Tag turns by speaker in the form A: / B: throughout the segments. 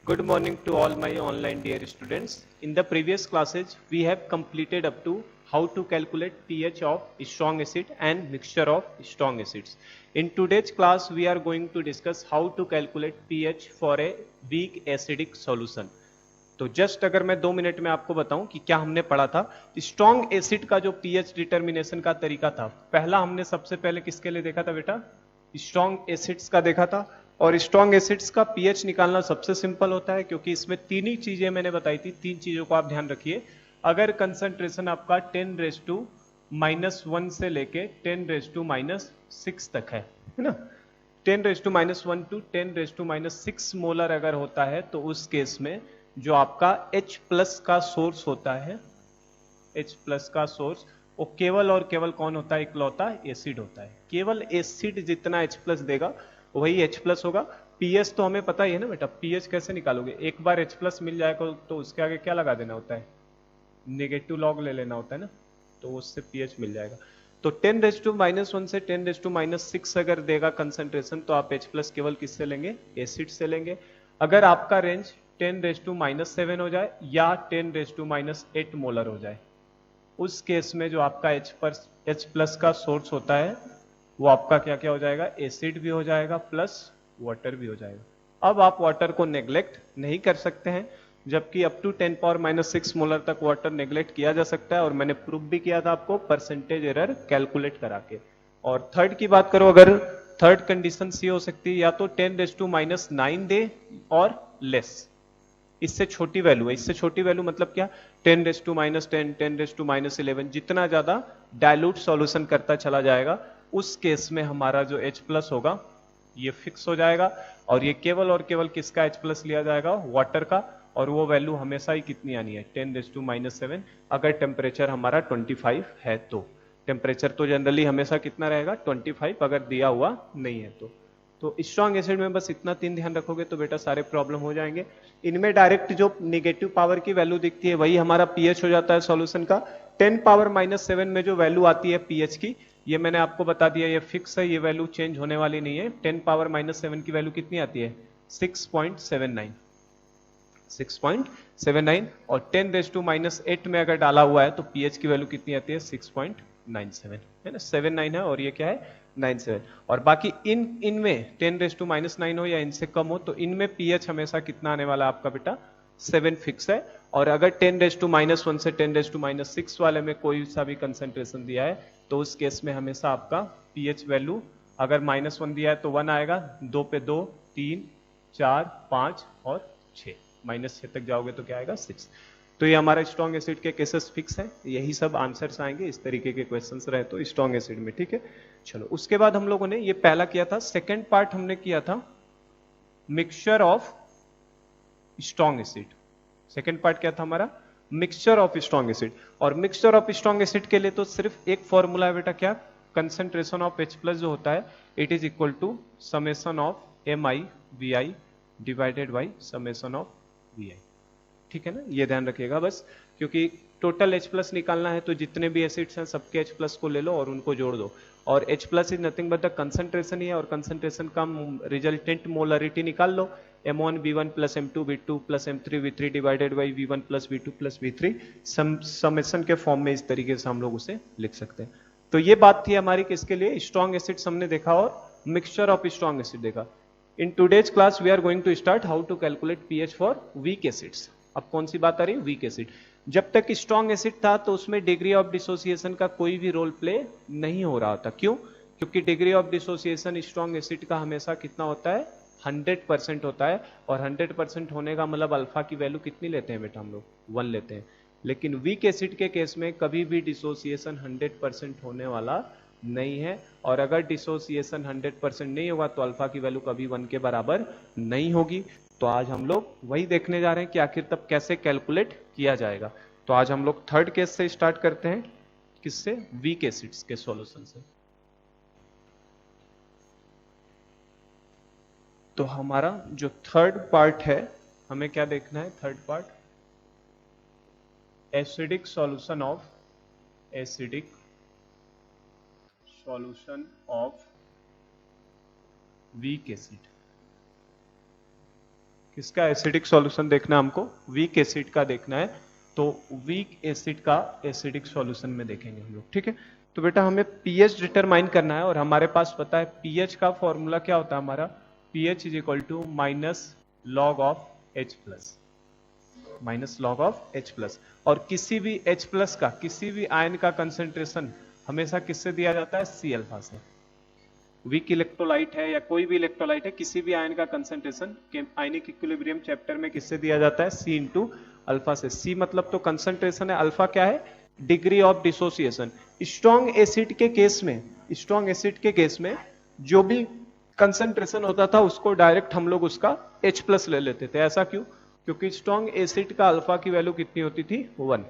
A: Good morning to all my online dear students. In the previous classes, we have completed up to how to calculate pH of strong acid and mixture of strong acids. In today's class, we are going to discuss how to calculate pH for a weak acidic solution. तो just अगर मैं 2 minute में आपको बताऊं कि क्या हमने पढ़ा था। स्ट्रॉन्ग एसिड का जो पीएच डिटर्मिनेशन का तरीका था, पहला हमने सबसे पहले किसके लिए देखा था बेटा? स्ट्रॉन्ग एसिड्स का देखा था। और स्ट्रॉन्ग एसिड्स का पीएच निकालना सबसे सिंपल होता है, क्योंकि इसमें तीन ही चीजें मैंने बताई थी। तीन चीजों को आप ध्यान रखिए। अगर कंसंट्रेशन आपका 10⁻⁻1 से लेके 10⁻⁻6 तक है ना, 10⁻⁻1 टू 10⁻⁻6 मोलर अगर होता है, तो उस केस में जो आपका H प्लस का सोर्स होता है, H प्लस का सोर्स, वो केवल और केवल कौन होता है? इकलौता एसिड होता है। केवल एसिड जितना H प्लस देगा वही H प्लस होगा। पीएच तो हमें पता ही है ना बेटा, पीएच कैसे निकालोगे? एक बार H प्लस मिल जाएगा तो उसके आगे क्या लगा देना होता है? नेगेटिव लॉग ले लेना होता है ना, तो उससे पीएच मिल जाएगा। तो 10⁻⁻1 से 10⁻⁻6 अगर देगा कंसंट्रेशन, तो आप H प्लस केवल किससे लेंगे? एसिड से लेंगे। अगर आपका रेंज 10⁻⁻7 हो जाए या 10⁻⁻8 मोलर हो जाए, उस केस में जो आपका H प्लस का सोर्स होता है, वो आपका क्या क्या हो जाएगा? एसिड भी हो जाएगा प्लस वाटर भी हो जाएगा। अब आप वाटर को नेग्लेक्ट नहीं कर सकते हैं, जबकि अप टू 10⁻⁻6 मोलर तक वाटर नेग्लेक्ट किया जा सकता है, और मैंने प्रूफ भी किया था आपको परसेंटेज एरर कैलकुलेट करा के। और थर्ड की बात करो, अगर थर्ड कंडीशन सी हो सकती है, या तो 10⁻⁹ दे और लेस, इससे छोटी वैल्यू है। इससे छोटी वैल्यू मतलब क्या? 10⁻⁻10, 10⁻⁻11, जितना ज्यादा डायलूट सॉल्यूशन करता चला जाएगा, उस केस में हमारा जो H प्लस होगा ये फिक्स हो जाएगा, और ये केवल और केवल किसका H प्लस लिया जाएगा? वाटर का। और वो वैल्यू हमेशा ही कितनी आनी है? 10⁻⁻7, अगर टेम्परेचर हमारा 25 है तो। टेम्परेचर तो जनरली हमेशा कितना रहेगा? 25, अगर दिया हुआ नहीं है तो स्ट्रॉन्ग एसिड में बस इतना तीन ध्यान रखोगे तो बेटा सारे प्रॉब्लम हो जाएंगे। इनमें डायरेक्ट जो नेगेटिव पावर की वैल्यू दिखती है वही हमारा पीएच हो जाता है सॉल्यूशन का। 10⁻⁻7 में जो वैल्यू आती है पीएच की, ये मैंने आपको बता दिया, ये फिक्स है, ये वैल्यू चेंज होने वाली नहीं है। 10⁻⁻7 की वैल्यू कितनी आती है? 6.79, 6.79। और 10⁻⁻8 में अगर डाला हुआ है तो पीएच की वैल्यू कितनी आती है? 6.97 है ना, 79 है, और ये क्या है? 97। और बाकी इनमें 10⁻⁻9 हो या इनसे कम हो, तो इनमें पीएच हमेशा कितना आने वाला है आपका बेटा? 7 फिक्स है। और अगर 10⁻⁻1 से 10⁻⁻6 वाले में कोई सा भी कंसेंट्रेशन दिया है, तो उस केस में हमेशा आपका पीएच वैल्यू, अगर -1 दिया है तो 1 आएगा, 2 पे 2, 3, 4, 5 और 6, -6 तक जाओगे तो क्या आएगा? 6। तो ये हमारा स्ट्रॉन्ग एसिड के केसेस फिक्स हैं। यही सब आंसर्स आएंगे इस तरीके के क्वेश्चंस रहे तो स्ट्रॉन्ग एसिड में, ठीक है। चलो, उसके बाद हम लोगों ने ये पहला किया था। सेकंड पार्ट हमने किया था mixture of strong acid. Second part क्या था हमारा? Mixture of strong acid. और मिक्सचर ऑफ स्ट्रॉन्ग एसिड के लिए तो सिर्फ एक फॉर्मूला है बेटा, क्या? कंसंट्रेशन ऑफ H प्लस जो होता है, it is equal to summation of MI/VI divided by summation of VI। ठीक है ना, ये ध्यान रखिएगा बस, क्योंकि टोटल H प्लस निकालना है तो जितने भी एसिड्स हैं सबके H प्लस को ले लो और उनको जोड़ दो। और H plus is nothing but the concentration ही है, और कंसंट्रेशन का रिजल्टेंट मोलरिटी निकाल लो, M1V1 plus M2V2 plus M3V3 divided by V1 plus V2 plus V3। Summation के फॉर्म में इस तरीके से हम लोग उसे लिख सकते हैं। तो ये बात थी हमारी किसके लिए? स्ट्रॉन्ग एसिड्स हमने देखा और मिक्सचर ऑफ स्ट्रॉन्ग एसिड देखा। In today's class we are going to start how to calculate pH for weak acids. अब कौन सी बात आ रही है? Weak acid. जब तक स्ट्रॉन्ग एसिड था तो उसमें डिग्री ऑफ डिसोसिएशन का कोई भी रोल प्ले नहीं हो रहा था। क्यों? क्योंकि degree of dissociation strong acid का हमेशा कितना होता है? 100% होता है। और 100% होने का मतलब अल्फा की वैल्यू कितनी लेते हैं बेटा? हम लोग 1 लेते हैं। लेकिन वीक एसिड के केस में कभी भी डिसोसिएशन 100% होने वाला नहीं है, और अगर डिसोसिएशन 100% नहीं होगा तो अल्फा की वैल्यू कभी 1 के बराबर नहीं होगी। तो आज हम लोग वही देखने जा रहे हैं कि आखिर तब कैसे कैलकुलेट किया जाएगा। तो आज हम लोग थर्ड केस से स्टार्ट करते हैं। किससे? वीक एसिड्स के सॉल्यूशन से। तो हमारा जो थर्ड पार्ट है, हमें क्या देखना है? Third part, acidic solution of weak acid. किसका एसिडिक सॉल्यूशन देखना है हमको, वीक एसिड का देखना है, तो वीक एसिड का एसिडिक सॉल्यूशन में देखेंगे हम लोग, ठीक है। तो बेटा हमें पीएच डिटरमाइन करना है और हमारे पास पता है पीएच का फॉर्मूला क्या होता है हमारा, pH is equal to minus log of H plus, minus log of H plus. और किसी भी H प्लस का, किसी भी आयन का कंसेंट्रेशन हमेशा किससे दिया जाता है, C अल्फा से। वीक इलेक्ट्रोलाइट है या कोई भी इलेक्ट्रोलाइट है, किसी भी आयन का कंसेंट्रेशन आयनिक इक्विलिब्रियम चैप्टर में किससे दिया जाता है, C इंटू अल्फा से। C मतलब तो कंसेंट्रेशन है, अल्फा क्या है, degree of dissociation. Strong acid के केस में, स्ट्रॉन्ग एसिड के केस में जो भी कंसेंट्रेशन होता था उसको डायरेक्ट हम लोग उसका H प्लस ले लेते थे। ऐसा क्यों, क्योंकि स्ट्रॉन्ग एसिड का अल्फा की वैल्यू कितनी होती थी, 1।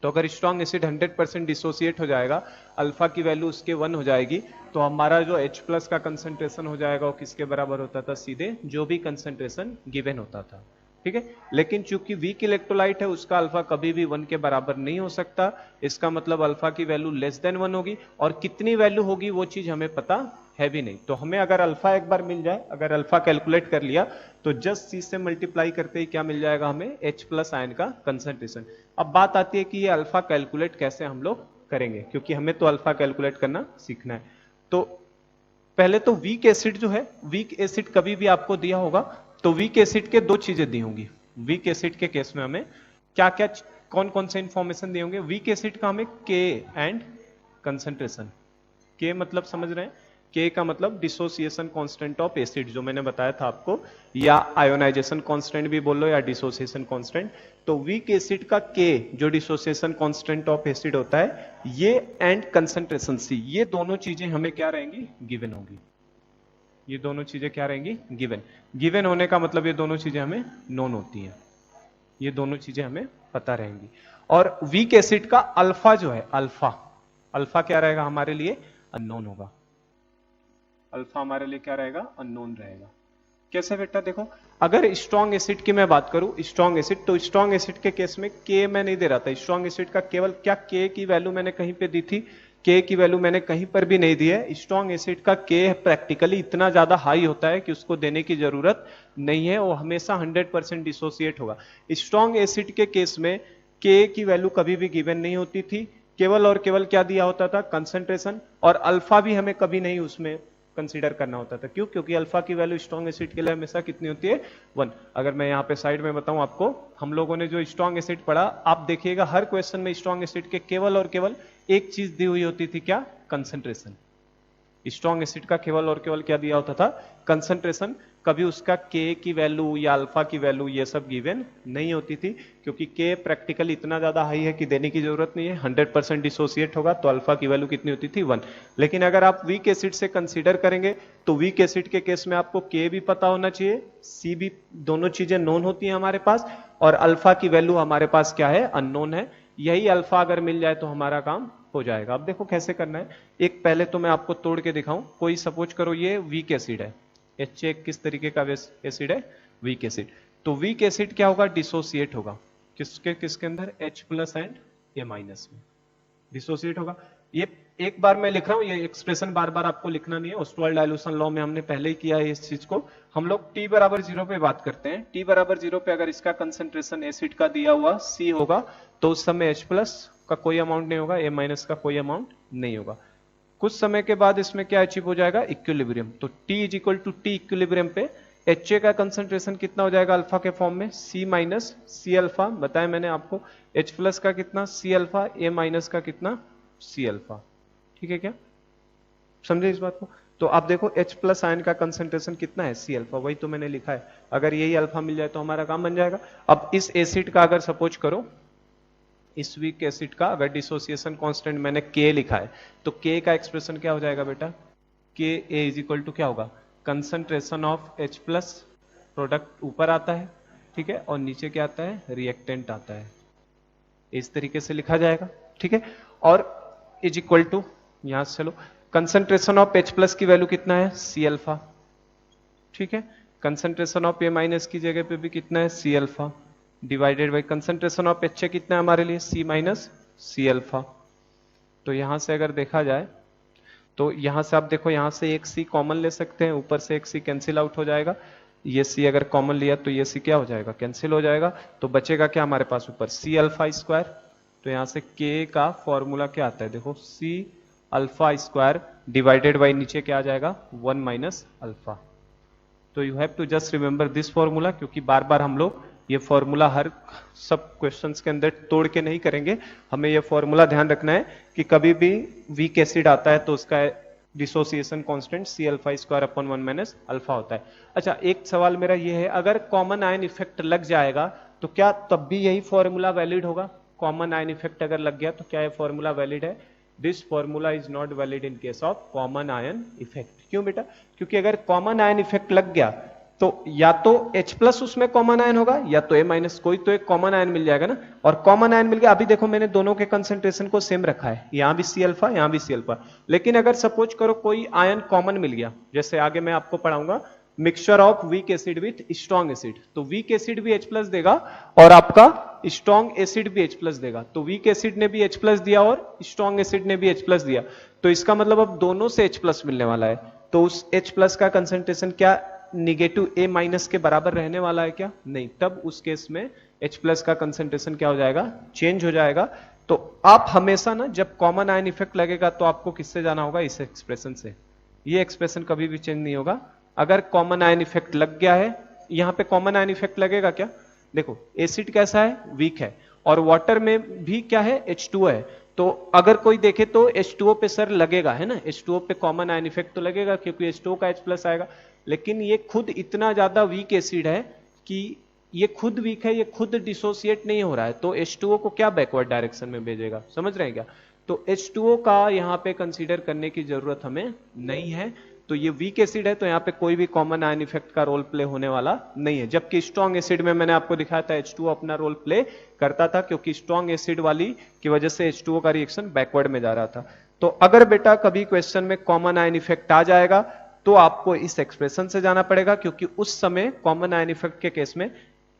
A: तो अगर स्ट्रॉन्ग एसिड 100% डिसोसिएट हो जाएगा, अल्फा की वैल्यू उसके 1 हो जाएगी, तो हमारा जो H प्लस का कंसेंट्रेशन हो जाएगा वो किसके बराबर होता था, सीधे जो भी कंसेंट्रेशन गिवन होता था, ठीक है। लेकिन चूंकि वीक इलेक्ट्रोलाइट है उसका अल्फा कभी भी 1 के बराबर नहीं हो सकता, इसका मतलब अल्फा की वैल्यू लेस देन 1 होगी, और कितनी वैल्यू होगी वो चीज हमें पता है भी नहीं। तो हमें अगर अल्फा एक बार मिल जाए, अगर अल्फा कैलकुलेट कर लिया तो जस्ट C से मल्टीप्लाई करते ही क्या मिल जाएगा हमें, H प्लस आयन का कंसेंट्रेशन। अब बात आती है कि ये अल्फा कैलकुलेट कैसे हम लोग करेंगे, क्योंकि हमें तो अल्फा कैलकुलेट करना सीखना है। तो पहले तो वीक एसिड जो है, वीक एसिड कभी भी आपको दिया होगा तो वीक एसिड के दो चीजें दी होंगी। वीक एसिड के केस में हमें क्या क्या, कौन कौन से इंफॉर्मेशन दिए होंगे, वीक एसिड का हमें K एंड कंसेंट्रेशन। K मतलब समझ रहे हैं, K का मतलब डिसोसिएशन कांस्टेंट ऑफ एसिड, जो मैंने बताया था आपको, या आयोनाइजेशन कांस्टेंट भी बोल लो या डिसोसिएशन कांस्टेंट। तो वीक एसिड का K जो डिसोसिएशन कांस्टेंट ऑफ एसिड होता है, ये एंड कंसेंट्रेशन C, ये दोनों चीजें हमें क्या रहेंगी, गिवन होगी। ये दोनों चीजें क्या रहेंगी, गिवन। गिवन होने का मतलब ये दोनों चीजें हमें नोन होती हैं, ये दोनों चीजें हमें पता रहेंगी। और वीक एसिड का अल्फा जो है, अल्फा, अल्फा क्या रहेगा हमारे लिए, अननोन होगा। अल्फा हमारे लिए क्या रहेगा, अननोन रहेगा। कैसे बेटा, देखो अगर स्ट्रॉन्ग एसिड की मैं बात करूं, स्ट्रॉन्ग एसिड, तो स्ट्रॉन्ग एसिड के केस में K मैं नहीं दे रहा था, स्ट्रॉन्ग एसिड का केवल क्या K की वैल्यू मैंने कहीं पे दी थी, K की वैल्यू मैंने कहीं पर भी नहीं दी है। स्ट्रॉन्ग एसिड का K प्रैक्टिकली इतना ज्यादा हाई होता है कि उसको देने की जरूरत नहीं है, वो हमेशा 100% डिसोसिएट होगा। स्ट्रॉन्ग एसिड के केस में K की वैल्यू कभी भी गिवन नहीं होती थी, केवल और केवल क्या दिया होता था, कंसंट्रेशन, और अल्फा भी हमें कभी नहीं उसमें कंसीडर करना होता था। क्यों, क्योंकि अल्फा की वैल्यू स्ट्रॉन्ग एसिड के लिए हमेशा कितनी होती है, 1। अगर मैं यहाँ पे साइड में बताऊं आपको, हम लोगों ने जो स्ट्रॉन्ग एसिड पढ़ा, आप देखिएगा हर क्वेश्चन में स्ट्रॉन्ग एसिड के केवल और केवल एक चीज दी हुई होती थी, क्या, कंसंट्रेशन। स्ट्रॉन्ग एसिड का केवल और केवल क्या दिया होता था, कंसंट्रेशन। कभी उसका K की वैल्यू या अल्फा की वैल्यू ये सब गिवन नहीं होती थी, क्योंकि K प्रैक्टिकली इतना ज्यादा हाई है कि देने की जरूरत नहीं है, 100% डिसोसिएट होगा, तो अल्फा की वैल्यू कितनी होती थी, 1। लेकिन अगर आप वीक एसिड से कंसीडर करेंगे तो वीक एसिड के केस में आपको K भी पता होना चाहिए, C भी, दोनों चीजें नोन होती हैं हमारे पास, और अल्फा की वैल्यू हमारे पास क्या है, अननोन है। यही अल्फा अगर मिल जाए तो हमारा काम हो जाएगा। अब देखो कैसे करना है, एक पहले तो मैं आपको तोड़ के दिखाऊं। कोई सपोज करो ये वीक एसिड है, HA किस तरीके का एसिड है, वीक एसिड। तो वीक एसिड क्या होगा, डिसोसिएट होगा, किसके किसके अंदर, H plus and A minus में डिसोसिएट होगा। ये एक बार मैं लिख रहा हूं, ये एक्सप्रेशन बार बार आपको लिखना नहीं है, ऑस्वाल्ड डाइल्यूशन लॉ में हमने पहले ही किया है इस चीज को। हम लोग t बराबर 0 पे बात करते हैं। t बराबर 0 पे अगर इसका कंसंट्रेशन एसिड का दिया हुआ C होगा तो उस समय H प्लस का कोई अमाउंट नहीं होगा, A माइनस का कोई अमाउंट नहीं होगा। कुछ समय के बाद इसमें क्या अचीव हो जाएगा, इक्विलिब्रियम। तो T is equal to T equilibrium पे HA का कंसंट्रेशन कितना हो जाएगा अल्फा के फॉर्म में, C माइनस C अल्फा, बताया मैंने आपको। H प्लस का कितना, C अल्फा, A माइनस का कितना, C अल्फा। ठीक है क्या, समझे इस बात को। तो आप देखो H प्लस आयन का कंसंट्रेशन कितना है, C अल्फा, वही तो मैंने लिखा है। अगर यही अल्फा मिल जाए तो हमारा काम बन जाएगा। अब इस एसिड का अगर सपोज करो, इस वीक एसिड का अगर डिसोसिएशन कांस्टेंट मैंने K लिखा है, तो K का एक्सप्रेशन क्या हो जाएगा बेटा, Ka इज इक्वल टू क्या होगा, concentration of H plus, product ऊपर आता है, ठीक है, और नीचे क्या आता है, रिएक्टेंट आता है। इस तरीके से लिखा जाएगा, ठीक है। और इज इक्वल टू, यहां से चलो, कंसंट्रेशन ऑफ H प्लस की वैल्यू कितना है, C अल्फा, ठीक है। कंसंट्रेशन ऑफ A माइनस की जगह पे भी कितना है, C alpha, divided by concentration of HA कितना है हमारे लिए, C माइनस C अल्फा। तो यहां से अगर देखा जाए तो यहां से आप देखो, यहां से एक C कॉमन ले सकते हैं, ऊपर से एक C कैंसिल आउट हो जाएगा, ये सी अगर कॉमन लिया तो ये सी क्या हो जाएगा, कैंसिल हो जाएगा, तो बचेगा क्या हमारे पास ऊपर सी अल्फा स्क्वायर। तो यहां से के का फॉर्मूला क्या आता है, देखो C alpha square divided by नीचे क्या आ जाएगा 1 माइनस अल्फा। तो you have to just remember this formula, क्योंकि बार बार हम लोग ये फॉर्मूला हर सब क्वेश्चंस के अंदर तोड़ के नहीं करेंगे, हमें ये फॉर्मूला ध्यान रखना है कि कभी भी वीक एसिड आता है तो उसका dissociation constant C alpha square upon 1 minus alpha होता है। अच्छा, एक सवाल मेरा ये है, अगर कॉमन आयन इफेक्ट लग जाएगा तो क्या तब भी यही फॉर्मूला वैलिड होगा? कॉमन आयन इफेक्ट अगर लग गया तो क्या ये फॉर्मूला वैलिड है? This formula is not valid in case of common ion effect. क्यों बेटा? क्योंकि अगर कॉमन आयन इफेक्ट लग गया तो या तो H प्लस उसमें कॉमन आयन होगा या तो A माइनस, कोई तो एक कॉमन आयन मिल जाएगा ना। और कॉमन आयन मिल गया, अभी देखो मैंने दोनों के कंसंट्रेशन को सेम रखा है, यहां भी सी अल्फा यहां भी सी अल्फा। लेकिन अगर सपोज करो कोई आयन कॉमन मिल गया, जैसे आगे मैं आपको पढ़ाऊंगा mixture of weak acid with strong acid, तो वीक एसिड भी H प्लस देगा और आपका स्ट्रॉन्ग एसिड भी H प्लस देगा। तो वीक एसिड ने भी H प्लस दिया और स्ट्रॉन्ग एसिड ने भी H प्लस दिया, तो इसका मतलब अब दोनों से H प्लस मिलने वाला है। तो उस H प्लस का कंसंट्रेशन क्या निगेटिव A माइनस के बराबर रहने वाला है क्या? नहीं, तब उस केस में H प्लस का कंसंट्रेशन क्या हो जाएगा, चेंज हो जाएगा। तो आप हमेशा ना जब कॉमन आयन इफेक्ट लगेगा तो आपको किससे जाना होगा, इस एक्सप्रेशन से। ये एक्सप्रेशन कभी भी चेंज नहीं होगा। अगर कॉमन आयन इफेक्ट लग गया है, यहां पे कॉमन आयन इफेक्ट लगेगा क्या? देखो एसिड कैसा है, वीक है, और वाटर में भी क्या है, H2O है। तो अगर कोई देखे तो H2O पे सर लगेगा, है ना, H2O पे कॉमन आयन इफेक्ट तो लगेगा क्योंकि H2O का H प्लस आएगा। लेकिन ये खुद इतना ज्यादा वीक एसिड है कि ये खुद वीक है, ये खुद डिसोसिएट नहीं हो रहा है, तो H2O को क्या बैकवर्ड डायरेक्शन में भेजेगा, समझ रहे हैं क्या? तो H2O का यहां पे कंसीडर करने की जरूरत हमें नहीं है। तो ये वीक एसिड है तो यहाँ पे कोई भी कॉमन आयन इफेक्ट का रोल प्ले होने वाला नहीं है। जबकि स्ट्रॉन्ग एसिड में मैंने आपको दिखाया था H2O अपना रोल प्ले करता था, क्योंकि स्ट्रॉन्ग एसिड वाली की वजह से H2O का रिएक्शन बैकवर्ड में जा रहा था। तो अगर बेटा कभी क्वेश्चन में कॉमन आयन इफेक्ट आ जाएगा तो आपको इस एक्सप्रेशन से जाना पड़ेगा, क्योंकि उस समय कॉमन आयन इफेक्ट के केस में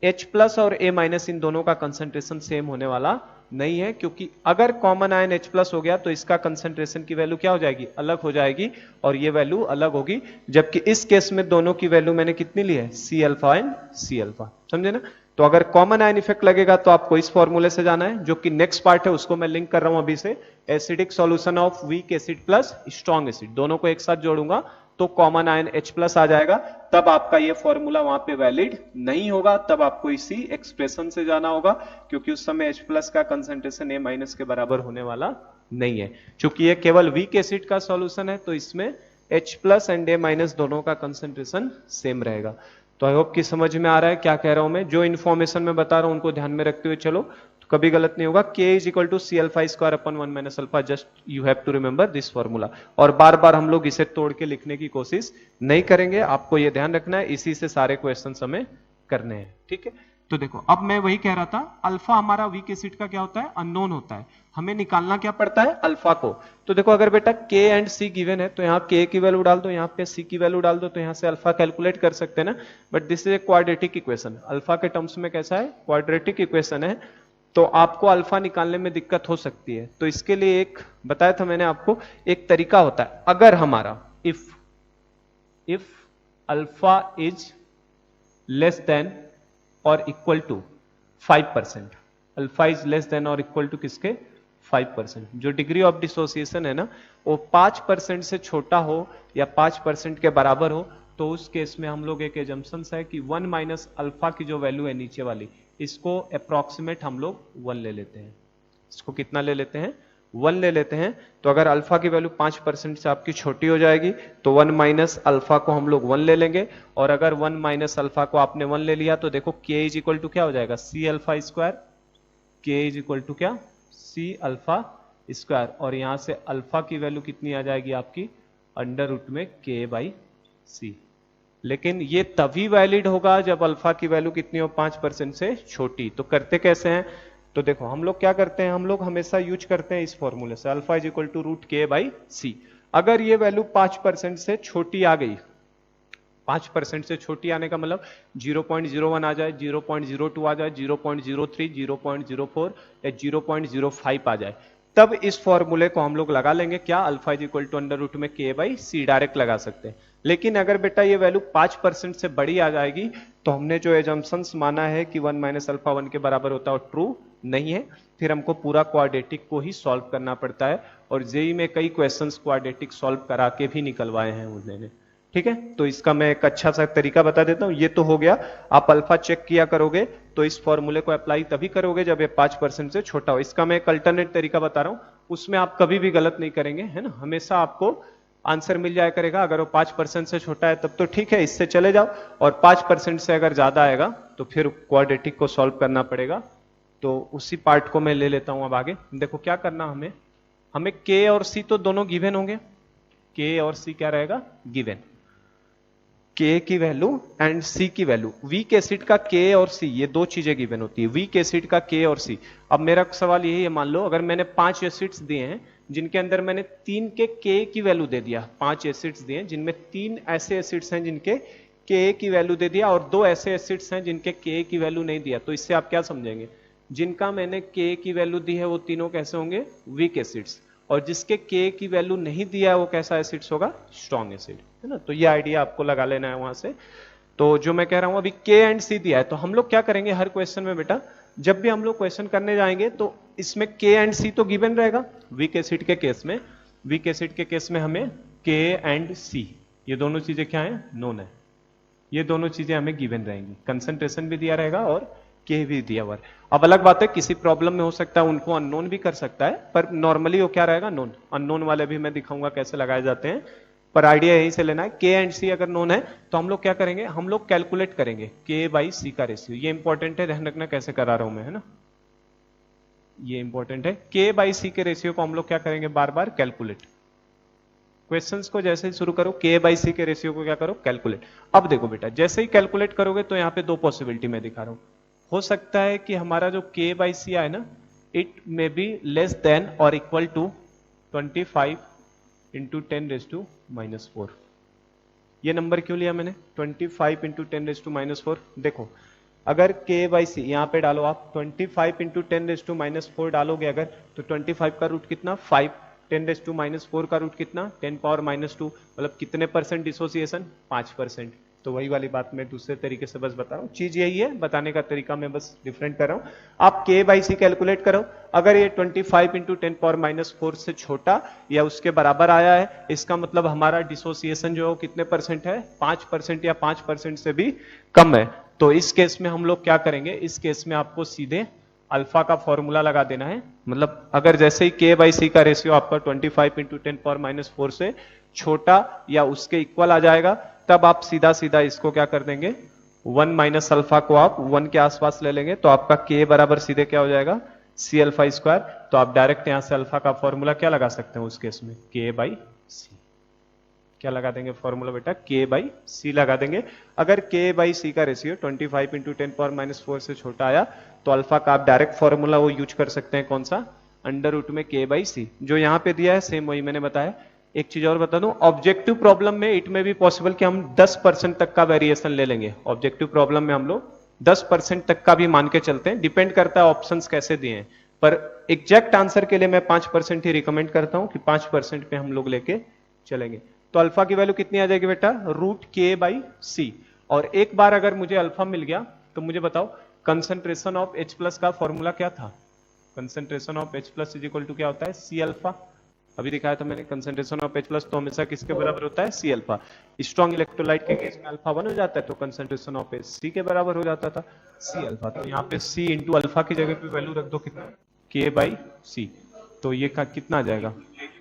A: H प्लस और A माइनस इन दोनों का कंसंट्रेशन सेम होने वाला नहीं है। क्योंकि अगर कॉमन आयन H प्लस हो गया तो इसका कंसंट्रेशन की वैल्यू क्या हो जाएगी, अलग हो जाएगी, और ये वैल्यू अलग होगी। जबकि इस केस में दोनों की वैल्यू मैंने कितनी ली है, C alpha and C alpha, समझे ना। तो अगर कॉमन आयन इफेक्ट लगेगा तो आपको इस फॉर्मूले से जाना है, जो कि नेक्स्ट पार्ट है, उसको मैं लिंक कर रहा हूं अभी से। Acidic solution of weak acid plus strong acid, दोनों को एक साथ जोड़ूंगा तो कॉमन आयन H प्लस आ जाएगा। तब आपका ये फॉर्मूला वहां पे वैलिड नहीं होगा, तब आपको इसी एक्सप्रेशन से जाना होगा, क्योंकि उस समय H प्लस का कंसंट्रेशन A माइनस के बराबर होने वाला नहीं है। चूंकि ये केवल वीक एसिड का सॉल्यूशन है तो इसमें H plus and A minus दोनों का कंसंट्रेशन सेम रहेगा। तो आई होप कि समझ में आ रहा है क्या कह रहा हूं मैं। जो इन्फॉर्मेशन मैं बता रहा हूं उनको ध्यान में रखते हुए चलो, तो कभी गलत नहीं होगा। K is equal to C alpha square upon 1 minus alpha, just you have to remember this formula. और बार बार हम लोग इसे तोड़ के लिखने की कोशिश नहीं करेंगे, आपको यह ध्यान रखना है, इसी से सारे क्वेश्चन हमें करने हैं, ठीक है। तो देखो अब मैं वही कह रहा था, अल्फा हमारा वीक एसिड का क्या होता है, अननोन होता है, हमें निकालना क्या पड़ता है, अल्फा को। तो देखो अगर बेटा K एंड C गिवन है तो यहाँ K की वैल्यू डाल दो, यहाँ पे C की वैल्यू डाल दो, तो यहाँ से अल्फा कैलकुलेट कर सकते हैं ना। But this is a quadratic equation, alpha के टर्म्स में कैसा है, क्वाड्रेटिक इक्वेशन है, तो आपको अल्फा निकालने में दिक्कत हो सकती है। तो इसके लिए एक बताया था मैंने आपको, एक तरीका होता है, अगर हमारा if alpha is less than और equal to 5%, alpha is less than और इक्वल टू किसके, 5%, जो डिग्री ऑफ डिसोसिएशन है ना वो 5% से छोटा हो या 5% के बराबर हो, तो उस केस में हम लोग एक एजम्पशंस है कि 1 माइनस अल्फा की जो वैल्यू है नीचे वाली, इसको अप्रोक्सीमेट हम लोग 1 ले लेते हैं। इसको कितना ले लेते हैं, 1 ले लेते हैं। तो अगर अल्फा की वैल्यू 5% से आपकी छोटी हो जाएगी तो 1 माइनस अल्फा को हम लोग 1 ले लेंगे, और अगर 1 माइनस अल्फा को आपने 1 ले लिया तो देखो K इज इक्वल टू क्या हो जाएगा, C alpha square, K is equal to क्या, सी अल्फा स्क्वायर, और यहां से अल्फा की वैल्यू कितनी आ जाएगी आपकी, अंडर रूट में K बाई सी। लेकिन ये तभी वैलिड होगा जब अल्फा की वैल्यू कितनी हो, 5% से छोटी। तो करते कैसे हैं, तो देखो हम लोग क्या करते हैं, हम लोग हमेशा यूज करते हैं इस फॉर्मूले से, alpha is equal to root K by C. अगर ये वैल्यू 5% से छोटी आ गई, 5% से छोटी आने का मतलब 0.01 आ जाए, 0.02 आ जाए, 0.03, 0.04 या 0.05 आ जाए, तब इस फॉर्मूले को हम लोग लगा लेंगे क्या, alpha is equal to under root में K बाई सी डायरेक्ट लगा सकते हैं। लेकिन अगर बेटा ये वैल्यू 5% से बड़ी आ जाएगी तो हमने जो एजम्पशंस माना है कि 1 माइनस अल्फा 1 के बराबर होता है वो ट्रू नहीं है, फिर हमको पूरा क्वाड्रेटिक को ही सॉल्व करना पड़ता है। और जेई में कई क्वेश्चंस क्वाड्रेटिक सॉल्व करा के भी निकलवाए हैं उन्होंने। ठीक है, तो इसका मैं एक अच्छा सा तरीका बता देता हूं। ये तो हो गया, आप अल्फा चेक किया करोगे तो इस फॉर्मूले को अप्लाई तभी करोगे जब ये 5% से छोटा हो। इसका मैं एक अल्टरनेट तरीका बता रहा हूं, उसमें आप कभी भी गलत नहीं करेंगे, है ना, हमेशा आपको आंसर मिल जाया करेगा। अगर वो 5% से छोटा है तब तो ठीक है, इससे चले जाओ, और 5% से अगर ज्यादा आएगा तो फिर क्वाड्रेटिक को सॉल्व करना पड़ेगा। तो उसी पार्ट को मैं ले लेता हूं अब आगे। देखो क्या करना, हमें के और सी तो दोनों गिवन होंगे, के और सी क्या रहेगा, गिवन, के की वैल्यू एंड सी की वैल्यू। वीक एसिड का के और सी, ये दो चीजें गिवन होती है, वीक एसिड का के और सी। अब मेरा सवाल यही है, मान लो अगर मैंने 5 एसिड्स दिए हैं जिनके अंदर मैंने 3 के की वैल्यू दे दिया, 5 एसिड्स दिए जिनमें 3 ऐसे एसिड्स हैं जिनके के की वैल्यू दे दिया और 2 ऐसे एसिड्स हैं जिनके के की वैल्यू नहीं दिया, तो इससे आप क्या समझेंगे, जिनका मैंने के की वैल्यू दी है वो तीनों कैसे होंगे, वीक एसिड्स, और जिसके के की वैल्यू नहीं दिया है वो कैसा एसिड्स होगा, स्ट्रॉन्ग एसिड, है ना। तो ये आइडिया आपको लगा लेना है वहां से। तो जो मैं कह रहा हूं अभी के एंड सी दिया है, तो हम लोग क्या करेंगे हर क्वेश्चन में बेटा, जब भी हम लोग क्वेश्चन करने जाएंगे तो इसमें के एंड सी तो गिवन रहेगा। वीक एसिड के केस में, वीक एसिड के केस में हमें के एंड सी ये दोनों चीजें क्या है, नोन है, ये दोनों चीजें हमें गिवन रहेंगी, कंसंट्रेशन भी दिया रहेगा और के भी दिया हुआ है। अब अलग बात है किसी प्रॉब्लम में हो सकता है उनको अननोन भी कर सकता है, पर नॉर्मली वो क्या रहेगा, नोन। अननोन वाले भी मैं दिखाऊंगा कैसे लगाए जाते हैं, पर आइडिया यहीं से लेना है। के एंड सी अगर नोन है तो हम लोग क्या करेंगे, हम लोग कैलकुलेट करेंगे के बाई सी का रेशियो। ये इंपॉर्टेंट है, ध्यान रखना कैसे करा रहा हूं मैं, है ना, ये इंपॉर्टेंट है। के बाई सी के रेशियो को हम लोग क्या करेंगे, बार बार कैलकुलेट। क्वेश्चंस को जैसे ही शुरू करो के बाई सी के रेशियो को क्या करो, कैलकुलेट। अब देखो बेटा, जैसे ही कैलकुलेट करोगे तो यहाँ पे दो पॉसिबिलिटी मैं दिखा रहा हूं। हो सकता है कि हमारा जो के बाई सी आए ना, it may be less than और इक्वल टू 25 इंटू 10⁻⁻⁴। ये नंबर क्यों लिया मैंने, 25 इंटू 10⁻⁻⁴। देखो अगर के बाई सी यहां पे डालो आप, 25 इंटू 10⁻⁻⁴ डालोगे अगर, तो 25 का रूट कितना 5, 10⁻⁻⁴ का रूट कितना 10⁻⁻², मतलब कितने परसेंट डिसोसिएशन, 5%। तो वही वाली बात मैं दूसरे तरीके से बस बता रहा हूँ, चीज यही है, बताने का तरीका मैं बस डिफरेंट कर रहा हूँ। आप के बाई सी कैलकुलेट करो, अगर ये 25 इंटू 10⁻⁻⁴ से छोटा या उसके बराबर आया है, इसका मतलब हमारा डिसोसिएशन जो है कितने परसेंट है, 5% या 5% से भी कम है। तो इस केस में हम लोग क्या करेंगे, इस केस में आपको सीधे अल्फा का फॉर्मूला लगा देना है। मतलब अगर जैसे ही के बाई सी का रेशियो आपका 25 इंटू 10⁻⁴ से छोटा या उसके इक्वल आ जाएगा, तब आप सीधा सीधा इसको क्या कर देंगे, 1 माइनस अल्फा को आप 1 के आसपास ले लेंगे, तो आपका के बराबर सीधे क्या हो जाएगा, सी अल्फा स्क्वायर। तो आप डायरेक्ट यहां से अल्फा का फॉर्मूला क्या लगा सकते हैं उस केस में, के बाई सी। क्या लगा देंगे फॉर्मूला बेटा, के बाई सी लगा देंगे। अगर के बाई सी का रेशियो 25 इंटू 10⁻⁴ से छोटा आया तो अल्फा का आप डायरेक्ट फॉर्मूला वो यूज कर सकते हैं, कौन सा, अंडर रूट में के बाई सी। जो यहां पे दिया है सेम वही मैंने बताया। एक चीज और बता दूं, ऑब्जेक्टिव प्रॉब्लम में इट में भी पॉसिबल कि हम 10% तक का वेरिएशन ले लेंगे। ऑब्जेक्टिव प्रॉब्लम में हम लोग 10% तक का भी मान के चलते हैं, डिपेंड करता है ऑप्शंस कैसे दिए हैं। पर एग्जैक्ट आंसर के लिए मैं 5% ही रिकमेंड करता हूं कि 5% पे हम लोग लेके चलेंगे। तो अल्फा की वैल्यू कितनी आ जाएगी बेटा, रूट के बाई सी। और एक बार अगर मुझे अल्फा मिल गया तो मुझे बताओ कंसंट्रेशन ऑफ H प्लस का फॉर्मूला क्या था, concentration of H plus is equal to क्या होता है, सी अल्फा। अभी दिखाया था मैंने, कंसंट्रेशन ऑफ H प्लस तो हमेशा किसके बराबर होता है, सी अल्फा। स्ट्रॉन्ग इलेक्ट्रोलाइट के केस में अल्फा 1 हो जाता है, तो कंसंट्रेशन ऑफ H सी के बराबर हो जाता था, सी अल्फा। तो यहाँ पे सी इंटू अल्फा की जगह पे वैल्यू रख दो कितना, के बाई सी। तो ये कितना आ जाएगा,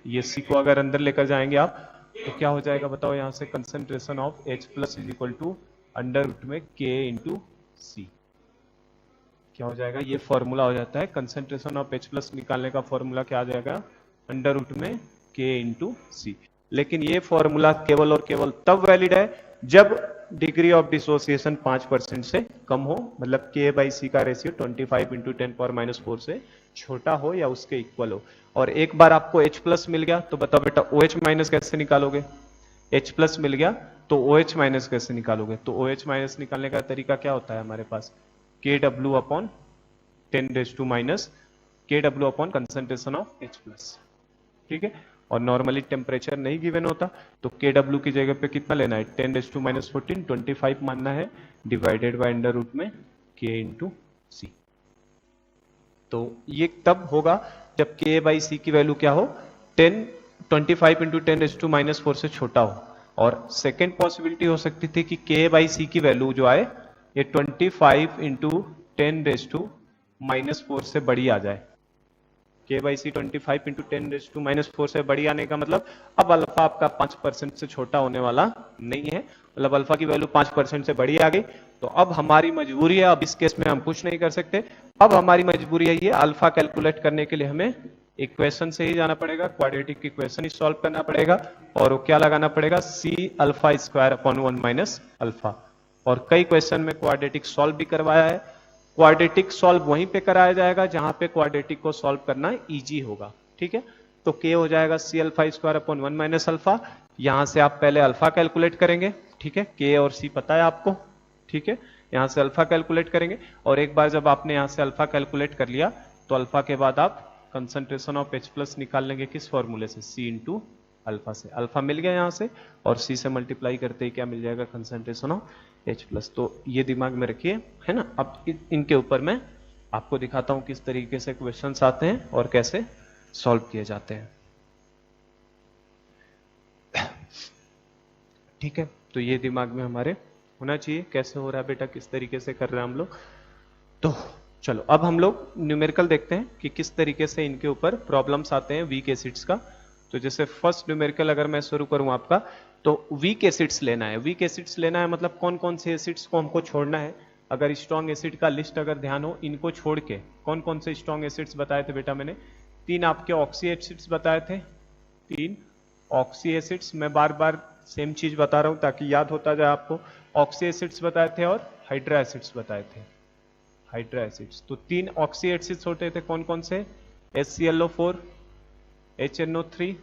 A: ये सी को अगर अंदर लेकर जाएंगे आप तो क्या हो जाएगा बताओ, यहां से concentration of H plus is equal to under root में K इंटू सी। क्या हो जाएगा, ये फॉर्मूला हो जाता है कंसंट्रेशन ऑफ H प्लस निकालने का फॉर्मूला क्या आ जाएगा, अंडर रूट में K इंटू सी। लेकिन ये फॉर्मूला केवल और केवल तब वैलिड है जब डिग्री ऑफ डिसोसिएशन 5% से कम हो, मतलब K बाई सी का रेशियो 25 इंटू 10⁻⁴ से छोटा हो या उसके इक्वल हो। और एक बार आपको H प्लस मिल गया तो बताओ बेटा OH माइनस कैसे निकालोगे, H प्लस मिल गया तो OH माइनस कैसे निकालोगे। तो OH माइनस निकालने का तरीका क्या होता है हमारे पास, KW upon 10⁻⁻, KW upon concentration of H plus. ठीक है, और नॉर्मली टेम्परेचर नहीं गिवन होता, तो KW की जगह पे कितना लेना है, 10⁻⁻14 25 मानना है, डिवाइडेड बाय अंडर रूट में K इंटू सी। तो ये तब होगा जब K/C की वैल्यू क्या हो, 25 इंटू 10⁻⁻4 से छोटा हो। और सेकेंड पॉसिबिलिटी हो सकती थी कि K/C की वैल्यू जो आए ये 25 इंटू 10⁻⁻4 से बड़ी आ जाए। K/C 25 इंटू 10⁻⁻4 से बड़ी आने का मतलब अब अल्फा आपका 5% से छोटा होने वाला नहीं है, मतलब अल्फा की वैल्यू 5% से बड़ी आ गई। तो अब हमारी मजबूरी है, अब इस केस में हम कुछ नहीं कर सकते, अब हमारी मजबूरी है ये अल्फा कैलकुलेट करने के लिए हमें इक्वेशन से ही जाना पड़ेगा, क्वाड्रेटिक इक्वेशन ही सॉल्व करना पड़ेगा। और वो क्या लगाना पड़ेगा, C alpha square upon 1 minus alpha. और कई क्वेश्चन में क्वाड्रेटिक सॉल्व भी करवाया है। क्वाड्रेटिक सॉल्व वहीं पे कराया जाएगा जहां पे क्वाड्रेटिक को सॉल्व करना इजी होगा, ठीक है। तो K हो जाएगा C alpha square upon 1 minus alpha. यहां से आप पहले अल्फा कैलकुलेट करेंगे, ठीक है, K और C पता है आपको, ठीक है। यहां से अल्फा कैलकुलेट करेंगे और एक बार जब आपने यहां से अल्फा कैलकुलेट कर लिया तो अल्फा के बाद आप कंसंट्रेशन ऑफ H प्लस निकाल लेंगे किस फॉर्मूले से, C इंटू अल्फा से। अल्फा मिल गया यहां से और C से मल्टीप्लाई करते ही क्या मिल जाएगा, कंसंट्रेशन ऑफ H प्लस। तो ये दिमाग में रखिए, है ना। अब इनके ऊपर मैं आपको दिखाता हूं किस तरीके से क्वेश्चंस आते हैं और कैसे सॉल्व किए जाते हैं, ठीक है। तो ये दिमाग में हमारे होना चाहिए कैसे हो रहा है बेटा, किस तरीके से कर रहे हैं हम लोग। तो चलो अब हम लोग न्यूमेरिकल देखते हैं कि किस तरीके से इनके ऊपर प्रॉब्लम्स आते हैं वीक एसिड्स का। तो जैसे फर्स्ट न्यूमेरिकल अगर मैं शुरू करूं आपका, तो वीक एसिड्स लेना है। वीक एसिड्स लेना है मतलब कौन कौन से एसिड्स को हमको छोड़ना है। अगर स्ट्रॉन्ग एसिड का लिस्ट अगर ध्यान हो, इनको छोड़ के कौन कौन से स्ट्रॉन्ग एसिड्स बताए थे बेटा मैंने, 3 आपके ऑक्सी एसिड्स बताए थे, 3 ऑक्सी एसिड्स। मैं बार बार सेम चीज बता रहा हूं ताकि याद होता जाए आपको। ऑक्सी एसिड्स बताए थे और हाइड्रा एसिड्स बताए थे, हाइड्रा एसिड्स। तो 3 ऑक्सी एसिड्स होते थे कौन कौन से, HClO4, HNO3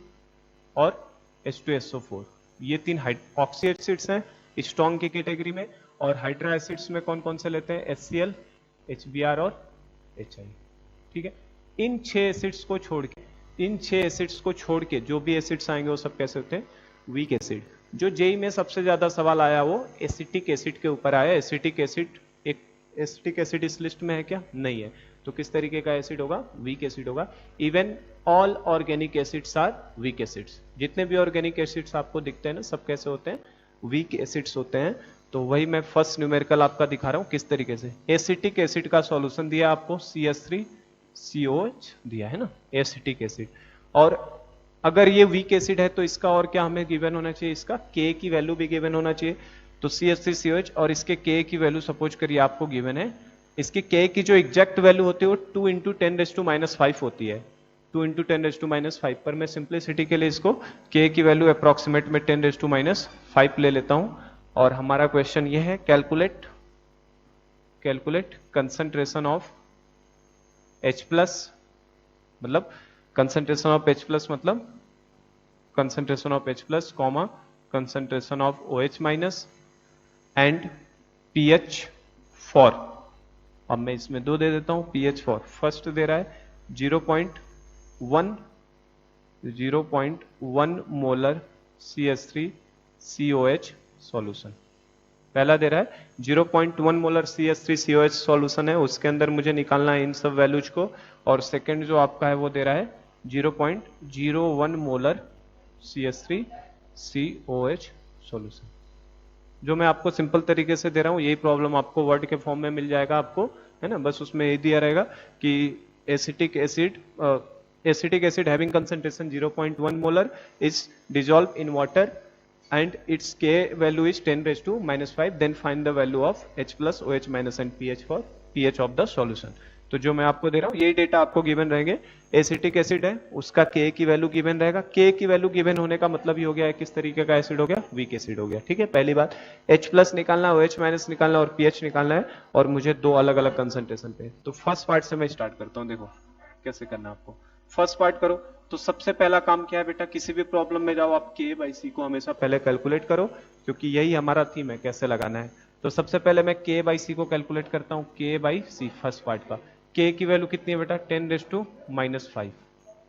A: और H2SO4। ये 3 ऑक्सी एसिड्स हैं स्ट्रॉन्ग की कैटेगरी में। और हाइड्रा एसिड्स में कौन कौन से लेते हैं, HCl, HBr और HI, ठीक है। इन 6 एसिड्स को छोड़ के, इन 6 एसिड्स को छोड़ के जो भी एसिड्स आएंगे वो सब कैसे होते हैं, वीक एसिड। जो जेई में सबसे ज्यादा सवाल आया वो एसिटिक एसिड के ऊपर आया। एसिटिक एसिड, एक एसिटिक एसिड इस लिस्ट में है क्या, नहीं है। तो किस तरीके का एसिड होगा, वीक एसिड होगा। Even all organic acids are weak acids. जितने भी ऑर्गेनिक एसिड्स आपको दिखते हैं ना, सब कैसे होते हैं, वीक एसिड्स होते हैं। तो वही मैं फर्स्ट न्यूमेरिकल आपका दिखा रहा हूं किस तरीके से। एसिटिक एसिड का सॉल्यूशन दिया आपको, CH3COH दिया है ना, एसिटिक एसिड। और अगर ये वीक एसिड है तो इसका और क्या हमें गिवन होना चाहिए, इसका K की वैल्यू भी गिवन होना चाहिए। तो CH3COH और इसके K की वैल्यू सपोज करिए आपको गिवन है। इसकी K की जो एग्जैक्ट वैल्यू होती है वो 2 इंटू 10⁻⁻5 होती है, 2 इंटू 10⁻⁻5। पर मैं सिंप्लिसिटी के लिए इसको K की वैल्यू अप्रोक्सीमेट में 10⁻⁵ ले लेता हूं। और हमारा क्वेश्चन ये है, calculate concentration of H plus, मतलब कंसंट्रेशन ऑफ H प्लस मतलब concentration of H plus comma concentration of OH minus and pH4। अब मैं इसमें 2 दे देता हूं, pH4 फर्स्ट दे रहा है 0.1 मोलर CH3COH सॉल्यूशन। पहला दे रहा है 0.1 मोलर CH3COH सॉल्यूशन है, उसके अंदर मुझे निकालना है इन सब वैल्यूज को। और सेकंड जो आपका है वो दे रहा है 0.01 मोलर CH3COH सॉल्यूशन। जो मैं आपको सिंपल तरीके से दे रहा हूं, यही प्रॉब्लम आपको वर्ड के फॉर्म में मिल जाएगा आपको, है ना। बस उसमें ये दिया रहेगा कि acetic acid having concentration 0.1 molar is dissolve in water and its K value is 10⁻⁻5, then find the value of H plus OH minus and pH for pH of the solution। तो जो मैं आपको दे रहा हूँ यही डेटा आपको given रहेंगे। Acetic acid है, उसका K की वैल्यू गिवन रहेगा। K की वैल्यू गिवन होने का मतलब ही हो गया है किस तरीके का एसिड हो गया, वीक एसिड हो गया, ठीक है। पहली बात H प्लस निकालना, OH माइनस निकालना और pH निकालना है, और मुझे 2 अलग अलग कंसंट्रेशन पे। तो फर्स्ट पार्ट से मैं स्टार्ट करता हूँ, देखो कैसे करना आपको। फर्स्ट पार्ट करो तो सबसे पहला काम क्या है बेटा, किसी भी प्रॉब्लम में जाओ आप K/C को हमेशा पहले कैलकुलेट करो, क्योंकि यही हमारा थीम है कैसे लगाना है। तो सबसे पहले मैं K/C को कैलकुलेट करता हूं। K/C फर्स्ट पार्ट का K की वैल्यू कितनी है बेटा, 10⁻⁻5,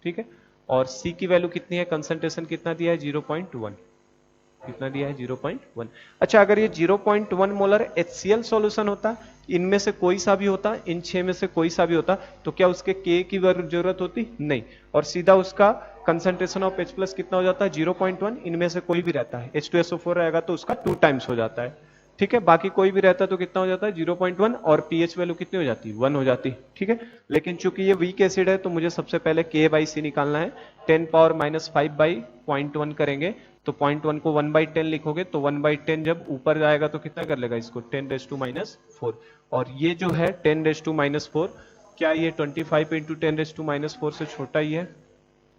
A: ठीक है। और सी की वैल्यू कितनी है, कंसंट्रेशन कितना दिया है 0.1, कितना दिया है 0.1। अच्छा अगर ये 0.1 मोलर HCl सॉल्यूशन होता, इनमें से कोई सा भी होता, इन 6 में से कोई सा भी होता, तो क्या उसके K की जरूरत होती, नहीं, और सीधा उसका कंसंट्रेशन ऑफ H+ कितना हो जाता है 0.1, इनमें से कोई भी रहता है, H2SO4 रहेगा तो उसका 2 टाइम्स हो जाता है, ठीक है, बाकी कोई भी रहता है तो कितना हो जाता है 0.1, और pH वैल्यू कितनी हो जाती है 1 हो जाती, ठीक है। लेकिन चूंकि ये वीक एसिड है तो मुझे सबसे पहले K/C निकालना है, 10⁻⁵/0.1 करेंगे तो 0.1 को 1/10 लिखोगे तो 1/10 जब ऊपर जाएगा तो कितना कर लेगा इसको 10⁻⁴, और ये जो है 10⁻⁴, क्या ये 25 इंटू 10⁻⁴ से छोटा ही है,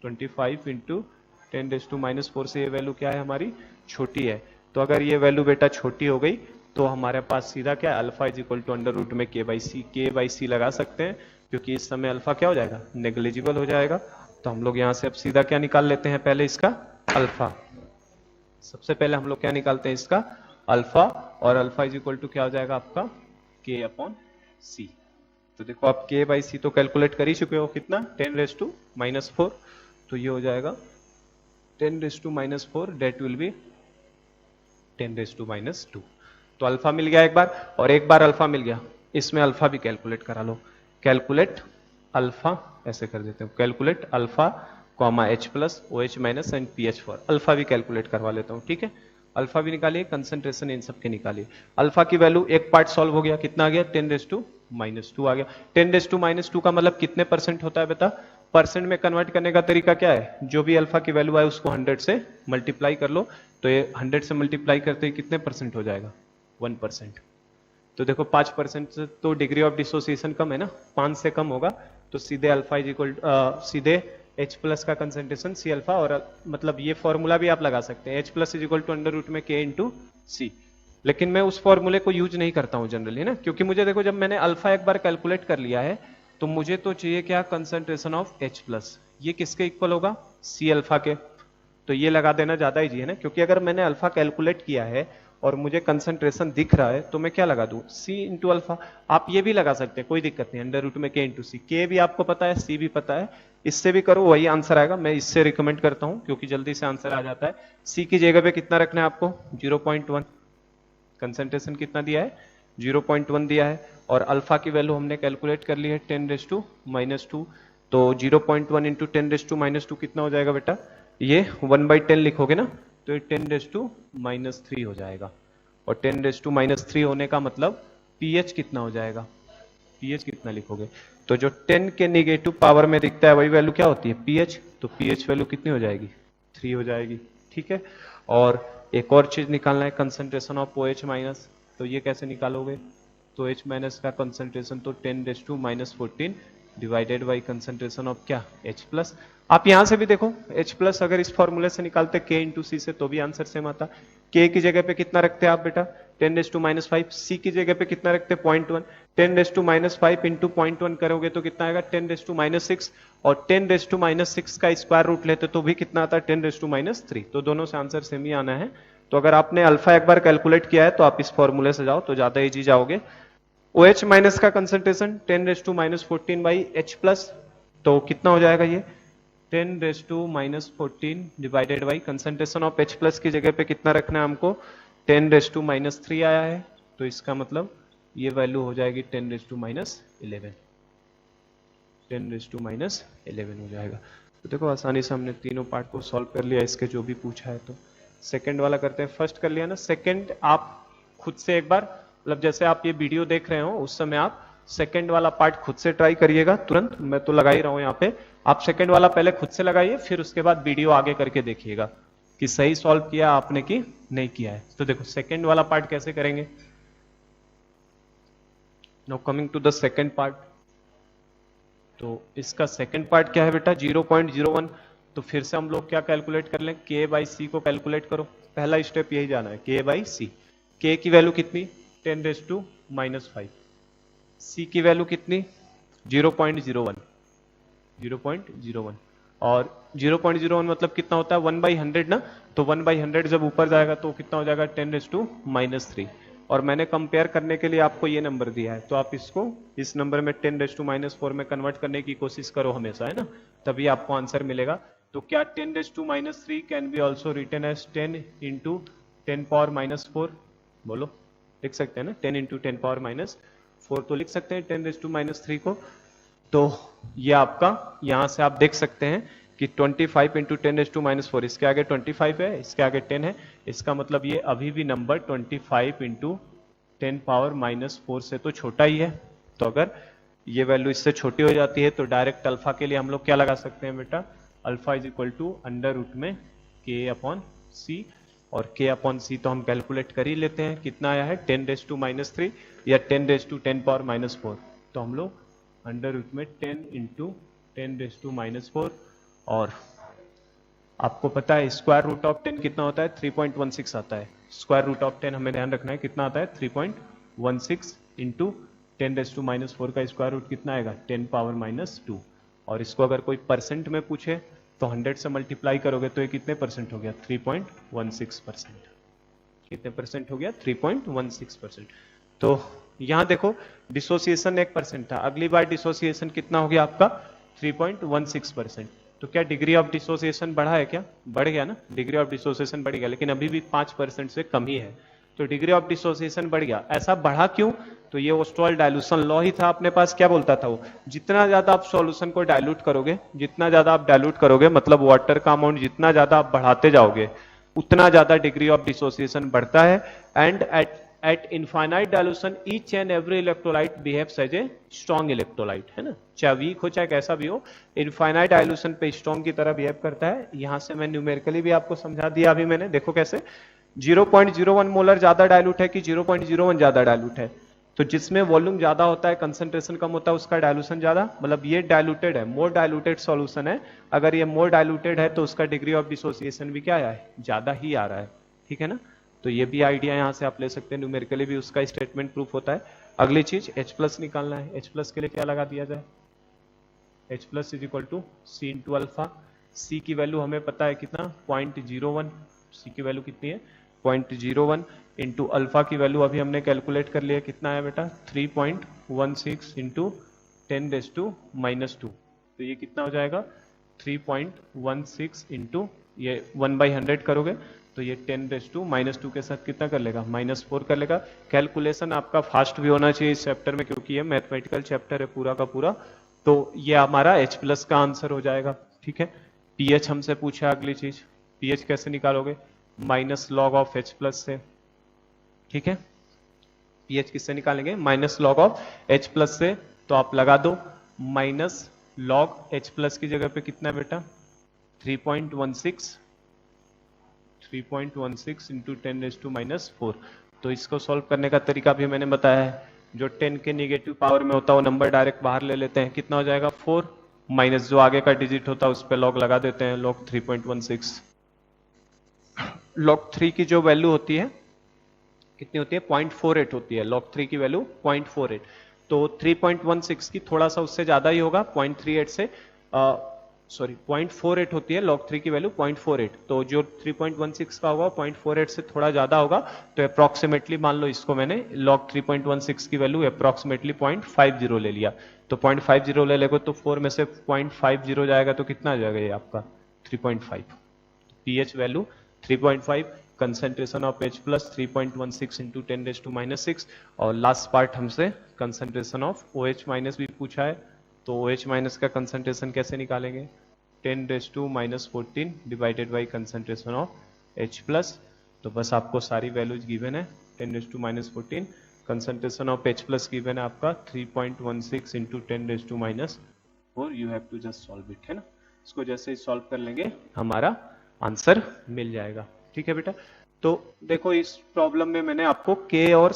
A: 25 इंटू 10⁻⁴ से ये वैल्यू क्या है हमारी छोटी है, तो अगर ये वैल्यू बेटा छोटी हो गई तो हमारे पास सीधा क्या है alpha is equal to under root में K/C लगा सकते हैं, क्योंकि इस समय अल्फा क्या हो जाएगा नेग्लिजिबल हो जाएगा। तो हम लोग यहां से अब सीधा क्या निकाल लेते हैं, पहले इसका अल्फा, सबसे पहले हम लोग क्या निकालते हैं इसका अल्फा, और अल्फा इज इक्वल टू क्या हो जाएगा आपका K/C। तो देखो आप K/C तो कैलकुलेट कर ही चुके हो, कितना 10⁻⁴, तो ये हो जाएगा 10⁻⁴, डेट विल बी 10⁻²। तो अल्फा मिल गया एक बार, और एक बार अल्फा मिल गया, इसमें अल्फा भी कैलकुलेट करा लो, कैलकुलेट अल्फा ऐसे कर देते हैं, calculate alpha H+, OH- and pH4, alpha भी कैलकुलेट करवा लेता हूं, ठीक है, अल्फा भी निकालिए, कंसंट्रेशन इन सब के निकालिए। अल्फा की वैल्यू एक पार्ट सॉल्व हो गया, कितना आ गया 10⁻² आ गया। 10⁻² का मतलब कितने परसेंट होता है बेटा, परसेंट में कन्वर्ट करने का तरीका क्या है, जो भी अल्फा की वैल्यू है उसको 100 से मल्टीप्लाई कर लो, तो ये 100 से मल्टीप्लाई करते ही कितने परसेंट हो जाएगा 1%। तो देखो 5% से तो डिग्री ऑफ डिसोसिएशन कम है ना, 5 से कम होगा, तो सीधे अल्फा इज इक्वल सीधे H+ का कंसंट्रेशन C अल्फा, और मतलब ये फॉर्मूला भी आप लगा सकते हैं, H+ is equal to under root में K इंटू C, लेकिन मैं उस फॉर्मूले को यूज नहीं करता हूं जनरली ना, क्योंकि मुझे देखो जब मैंने अल्फा एक बार कैलकुलेट कर लिया है तो मुझे तो चाहिए क्या कंसंट्रेशन ऑफ H+, ये किसके इक्वल होगा C अल्फा के, तो ये लगा देना ज्यादा इजी है ना, क्योंकि अगर मैंने अल्फा कैलकुलेट किया है और मुझे कंसंट्रेशन दिख रहा है तो मैं क्या लगा दूं C इंटू अल्फा। आप ये भी लगा सकते हैं, कोई दिक्कत नहीं, अंडर रूट में K इंटू सी, K भी आपको पता है C भी पता है, इससे भी करो वही आंसर आएगा, मैं इससे रिकमेंड करता हूं क्योंकि जल्दी से आंसर आ जाता है। C की जगह पे कितना रखना है आपको 0.1, कंसंट्रेशन कितना दिया है 0.1 दिया है, और अल्फा की वैल्यू हमने कैलकुलेट कर ली है 10⁻², तो 0.1 इंटू 10⁻² कितना हो जाएगा बेटा, ये 1/10 लिखोगे ना तो ये 10⁻³ हो जाएगा, और 10⁻³ होने का मतलब pH कितना हो जाएगा, pH कितना लिखोगे, तो जो 10 के नेगेटिव पावर में दिखता है वही वैल्यू क्या होती है pH, तो pH वैल्यू कितनी हो जाएगी 3 हो जाएगी, ठीक है। और एक और चीज निकालना है कंसंट्रेशन ऑफ OH-, तो ये कैसे निकालोगे, तो H- का कंसंट्रेशन तो 10⁻14 डिवाइडेड बाई कंसंट्रेशन ऑफ क्या H+। आप यहां से भी देखो H+ अगर इस फॉर्मूले से निकालते K इंटू सी से तो भी आंसर सेम आता। K की जगह पे कितना रखते हैं आप बेटा 10⁻⁵, C की जगह पे कितना रखते हैं 0.1, 10⁻⁵ इंटू 0.1 करोगे तो कितना आएगा 10⁻⁶, और 10⁻⁶ का स्क्वायर रूट लेते तो भी कितना आता है 10⁻3, तो दोनों से आंसर सेम ही आना है। तो अगर आपने अल्फा एक बार कैलकुलेट किया है तो आप इस फॉर्मूले से जाओ तो ज्यादा इजी जाओगे। OH- का कंसंट्रेशन 10⁻14/H+, तो कितना हो जाएगा ये 10⁻14 divided by concentration of H+ की जगह पे कितना रखना है हमको 10⁻³ आया है, तो इसका मतलब ये वैल्यू हो जाएगी 10⁻11, 10⁻11 हो जाएगा। तो देखो आसानी से हमने तीनों पार्ट को सॉल्व कर लिया, इसके जो भी पूछा है। तो सेकंड वाला करते हैं, फर्स्ट कर लिया ना, सेकंड आप खुद से एक बार मतलब जैसे आप ये वीडियो देख रहे हो उस समय आप सेकंड वाला पार्ट खुद से ट्राई करिएगा तुरंत, मैं तो लगा ही रहा हूं यहाँ पे, आप सेकंड वाला पहले खुद से लगाइए फिर उसके बाद वीडियो आगे करके देखिएगा कि सही सॉल्व किया आपने कि नहीं किया है। तो देखो सेकंड वाला पार्ट कैसे करेंगे, now coming to the second part. तो इसका सेकंड पार्ट क्या है बेटा 0.01, तो फिर से हम लोग क्या कैलकुलेट कर लें K/C को कैलकुलेट करो, पहला स्टेप यही जाना है K/C। K की वैल्यू कितनी 10⁻⁵, C की वैल्यू कितनी 0.01, 0.01, और 0.01 मतलब कितना होता है 1/100 ना, तो 1/100 जब ऊपर जाएगा तो कितना हो जाएगा 10⁻3, और मैंने कंपेयर करने के लिए आपको ये नंबर दिया है तो आप इसको इस नंबर में 10⁻⁴ में कन्वर्ट करने की कोशिश करो हमेशा, है ना, तभी आपको आंसर मिलेगा। तो क्या 10⁻³ can be also written as 10 into 10⁻⁴? बोलो, लिख सकते हैं ना 10 इंटू 10⁻⁴, तो लिख सकते हैं 10⁻³ को। तो ये आपका यहां से आप देख सकते हैं कि 25 इंटू 10⁻⁴, इसके आगे 25 है, इसके आगे 10 है, इसका मतलब ये अभी भी नंबर 25 इंटू 10⁻⁴ से तो छोटा ही है। तो अगर ये वैल्यू इससे छोटी हो जाती है तो डायरेक्ट अल्फा के लिए हम लोग क्या लगा सकते हैं बेटा, alpha is equal to under root में k/c, और k/c तो हम कैलकुलेट कर ही लेते हैं, कितना आया है 10⁻³ या 10⁻⁴, तो हम लोग अंडर रूट में 10 इंटू 10⁻⁴, और आपको पता है स्क्वायर रूट ऑफ 10 कितना होता है, 3.16 आता है। स्क्वायर रूट ऑफ 10 हमें ध्यान रखना है कितना आता है, 3.16 इंटू 10⁻⁴ का स्क्वायर रूट कितना आएगा, 10⁻²। और इसको अगर कोई परसेंट में पूछे तो 100 से मल्टीप्लाई करोगे तो ये कितने परसेंट हो गया, 3.16%। कितने परसेंट हो गया, 3.16%। तो यहां देखो डिसोसिएशन 1% था, अगली बार डिसोसिएशन कितना हो गया आपका, 3.16%। तो क्या डिग्री ऑफ डिसोसिएशन बढ़ा है, क्या बढ़ गया ना, डिग्री ऑफ डिसोसिएशन बढ़ गया, लेकिन अभी भी 5% से कम ही है। तो डिग्री ऑफ डिसोसिएशन बढ़ गया, ऐसा बढ़ा क्यों, तो ये ओस्टवाल्ड डाइल्यूशन लॉ ही था अपने पास। क्या बोलता था वो, जितना ज्यादा आप सॉल्यूशन को डाइल्यूट करोगे, जितना ज्यादा आप डाइल्यूट करोगे, मतलब वाटर का अमाउंट जितना ज्यादा आप बढ़ाते जाओगे उतना ज्यादा डिग्री ऑफ डिसोसिएशन बढ़ता है। And at infinite dilution each and every electrolyte behaves as a strong electrolyte, है ना, चाहे वीक हो चाहे कैसा भी हो, इनफाइनाइट डाइल्यूशन पे स्ट्रॉन्ग की तरह बिहेव करता है। यहां से मैं न्यूमेरिकली भी आपको समझा दिया अभी मैंने, देखो कैसे 0.01 मोलर ज्यादा डाइल्यूट है कि 0.01 ज्यादा डाइल्यूट है, तो जिसमें वॉल्यूम ज्यादा होता है कंसंट्रेशन कम होता है उसका डाइल्यूशन ज्यादा, मतलब ये डाइल्यूटेड है, मोर डाइल्यूटेड सॉल्यूशन है। अगर ये मोर डाइल्यूटेड है तो उसका डिग्री ऑफ डिसोसिएशन भी क्या आया है, ज्यादा ही आ रहा है, ठीक है ना। तो ये भी आइडिया यहां से आप ले सकते हैं, न्यूमेरिकली भी उसका स्टेटमेंट प्रूफ होता है। अगली चीज H+ निकालना है, H+ के लिए क्या लगा दिया जाए, H+ is equal to C into alpha. C की वैल्यू हमें पता है कितना, 0.01, C की वैल्यू कितनी है 0.01 इंटू अल्फा की वैल्यू अभी हमने कैलकुलेट कर लिया, कितना है बेटा 3.16 इंटू 10⁻⁻², तो ये कितना हो जाएगा 3.16 इंटू ये 1/100 करोगे तो ये 10⁻² के साथ कितना कर लेगा, -4 कर लेगा। कैलकुलेशन आपका फास्ट भी होना चाहिए इस चैप्टर में, क्योंकि ये मैथमेटिकल चैप्टर है पूरा का पूरा। तो ये हमारा H+ का आंसर हो जाएगा, ठीक है। pH हमसे पूछा, अगली चीज pH कैसे निकालोगे, -log ऑफ H+ से, ठीक है। pH किससे निकालेंगे, -log ऑफ H+ से, तो आप लगा दो -log H+ की जगह पे कितना बेटा 3.16 इंटू 10⁻⁴। तो इसको सॉल्व करने का तरीका भी मैंने बताया है, जो 10 के नेगेटिव पावर में होता है वो नंबर डायरेक्ट बाहर ले लेते हैं, कितना हो जाएगा 4, माइनस जो आगे का डिजिट होता है उस पर लॉग लगा देते हैं, log 3.16। log 3 की जो वैल्यू होती है कितनी होती है, 0.48 होती है, log 3 की वैल्यू 0.48, तो 3.16 की थोड़ा सा उससे ज्यादा ही होगा, 0.38 से 0.48 होती है log 3 की वैल्यू 0.48, तो जो 3.16 का होगा 0.48 से थोड़ा ज्यादा होगा, तो अप्रोक्सीमेटली मान लो इसको मैंने log 3.16 की वैल्यू अप्रोक्सीमेटली 0.50 ले लिया, तो 0.50 ले लेगा तो 4 में से 0.50 जाएगा तो कितना आ जाएगा ये आपका 3.5। pH value 3.5, concentration of H+ 3.16 into 10⁻⁶, और लास्ट पार्ट हमसे कंसंट्रेशन ऑफ OH- भी पूछा है, तो OH- का कंसंट्रेशन कैसे निकालेंगे, 10⁻⁴ divided by concentration of H+, तो बस आपको सारी वैल्यूज गिवन है, 10⁻⁴, कंसंट्रेशन ऑफ H+ गिवन है आपका 3.16 into 10⁻⁴, you have to just solve it, है ना। इसको जैसे ही सॉल्व कर लेंगे हमारा आंसर मिल जाएगा, ठीक है बेटा। तो देखो इस प्रॉब्लम में मैंने आपको K और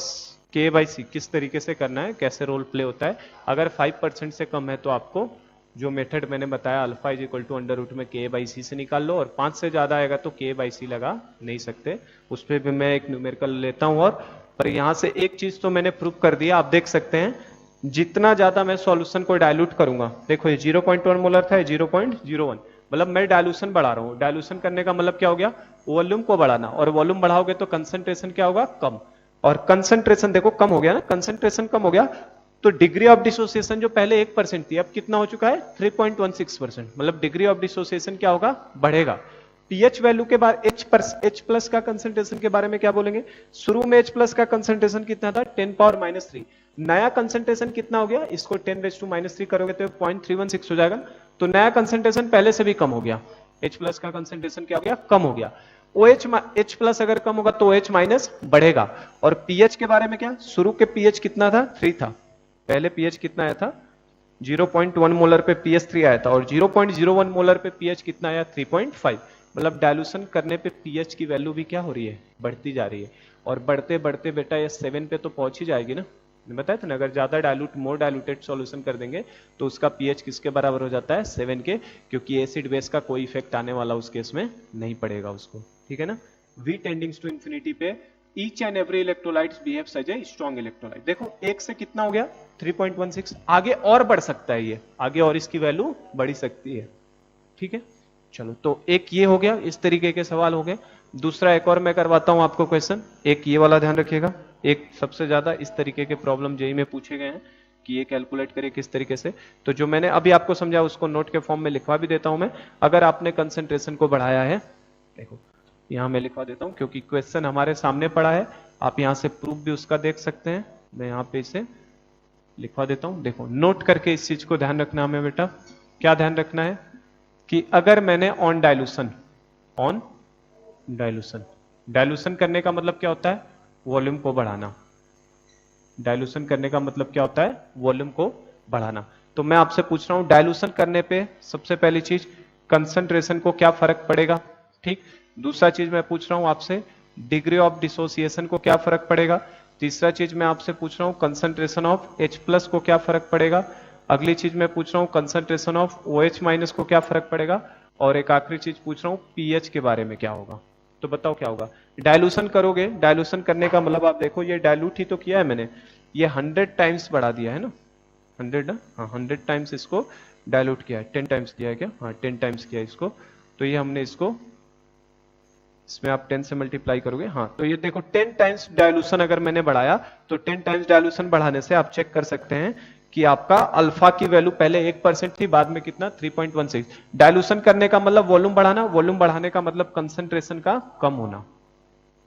A: K/C किस तरीके से करना है, कैसे रोल प्ले होता है। अगर 5% से कम है तो आपको जो मेथड मैंने बताया alpha is equal to under root में K/C से निकाल लो, और 5 से ज्यादा आएगा तो K/C लगा नहीं सकते, उस पर भी मैं एक न्यूमेरिकल लेता हूं। और पर यहां से एक चीज तो मैंने प्रूव कर दिया, आप देख सकते हैं जितना ज्यादा मैं सॉल्यूशन को डाइल्यूट करूंगा, देखो ये 0.1 मोलर था, 0.01, मतलब मैं डाइल्यूशन बढ़ा रहा हूं। डाइल्यूशन करने का मतलब क्या हो गया, वॉल्यूम को बढ़ाना, और वॉल्यूम बढ़ाओगे तो कंसंट्रेशन क्या होगा, कम, और कंसंट्रेशन देखो कम हो गया ना, कंसंट्रेशन कम हो गया, तो डिग्री ऑफ डिसोसिएशन जो पहले 1% थी अब कितना हो चुका है 3.16%, मतलब डिग्री ऑफ डिसोसिएशन क्या होगा, बढ़ेगा। पीएच वैल्यू के बाद H प्लस का कंसंट्रेशन के बारे में क्या बोलेंगे, शुरू में H प्लस का कंसंट्रेशन कितना था 10⁻³ नया कंसंट्रेशन कितना हो गया, इसको 10⁻³ करोगे तो 0.316 हो जाएगा, तो नया कंसंट्रेशन पहले से भी कम हो गया, H प्लस का कंसंट्रेशन क्या हो गया, कम हो गया। H प्लस अगर कम होगा तो OH माइनस बढ़ेगा। और पीएच के बारे में क्या, शुरू के पीएच कितना था 3 था, पहले पीएच कितना आया था 0.1 मोलर पे पीएच 3 आया था, और 0.01 मोलर पे पीएच कितना आया 3.5, मतलब डायलूशन करने पे पीएच की वैल्यू भी क्या हो रही है, बढ़ती जा रही है। और बढ़ते बढ़ते बेटा ये 7 पे तो पहुंच ही जाएगी ना, बताया था ना, अगर ज्यादा मोर डायलूटेड सॉल्यूशन कर देंगे तो उसका पीएच किसके बराबर हो जाता है 7 के, क्योंकि एसिड बेस का कोई इफेक्ट आने वाला उस केस में नहीं पड़ेगा उसको, ठीक है ना। V टेंडिंग्स टू इंफिनिटी पे each and every electrolytes behaves as a strong electrolyte. देखो 1 से कितना हो गया 3.16, आगे और बढ़ सकता है, ये आगे और इसकी वैल्यू बढ़ सकती है, ठीक है। चलो तो एक ये हो गया, इस तरीके के सवाल हो गए। दूसरा एक और मैं करवाता हूं आपको क्वेश्चन, एक ये वाला ध्यान रखिएगा, एक सबसे ज्यादा इस तरीके के प्रॉब्लम जेईई में पूछे गए हैं कि ये कैलकुलेट करें किस तरीके से। तो जो मैंने अभी आपको समझा उसको नोट के फॉर्म में लिखवा भी देता हूं मैं। अगर आपने कंसंट्रेशन को बढ़ाया है, देखो यहां मैं लिखवा देता हूं क्योंकि क्वेश्चन हमारे सामने पड़ा है, आप यहां से प्रूफ भी उसका देख सकते हैं। मैं यहां पे इसे लिखवा देता हूं, देखो नोट करके इस चीज को ध्यान रखना हमें बेटा। क्या ध्यान रखना है कि अगर मैंने ऑन डाइल्यूशन करने का मतलब क्या होता है, वॉल्यूम को बढ़ाना। डाइल्यूशन करने का मतलब क्या होता है, वॉल्यूम को बढ़ाना। तो मैं आपसे पूछ रहा हूं डाइल्यूशन करने पे सबसे पहली चीज कंसंट्रेशन को क्या फर्क पड़ेगा, ठीक। दूसरा चीज मैं पूछ रहा हूं आपसे डिग्री ऑफ डिसोसिएशन को क्या फर्क पड़ेगा। तीसरा चीज मैं आपसे पूछ रहा हूं कंसंट्रेशन ऑफ H प्लस को क्या फर्क पड़ेगा। अगली चीज मैं पूछ रहा हूं कंसंट्रेशन ऑफ OH माइनस को क्या फर्क पड़ेगा। और एक आखिरी चीज पूछ रहा हूं पीएच के बारे में क्या होगा। तो बताओ क्या होगा। डाइल्यूशन करोगे, डाइल्यूशन करने का मतलब आप देखो ये डाइल्यूट ही तो किया है मैंने, ये 100 टाइम्स बढ़ा दिया है ना, 100 ना, हाँ 100 टाइम्स इसको डाइल्यूट किया है, 10 टाइम्स किया है क्या, हाँ 10 टाइम्स किया है इसको। तो ये हमने इसको, इसमें आप 10 से मल्टीप्लाई करोगे, हाँ तो ये देखो 10 टाइम्स डाइल्यूशन अगर मैंने बढ़ाया तो 10 टाइम्स डाइल्यूशन बढ़ाने से आप चेक कर सकते हैं कि आपका अल्फा की वैल्यू पहले 1% थी, बाद में कितना 3.16। डाइल्यूशन करने का मतलब वॉल्यूम बढ़ाना, वॉल्यूम बढ़ाने का मतलब कंसंट्रेशन का कम होना,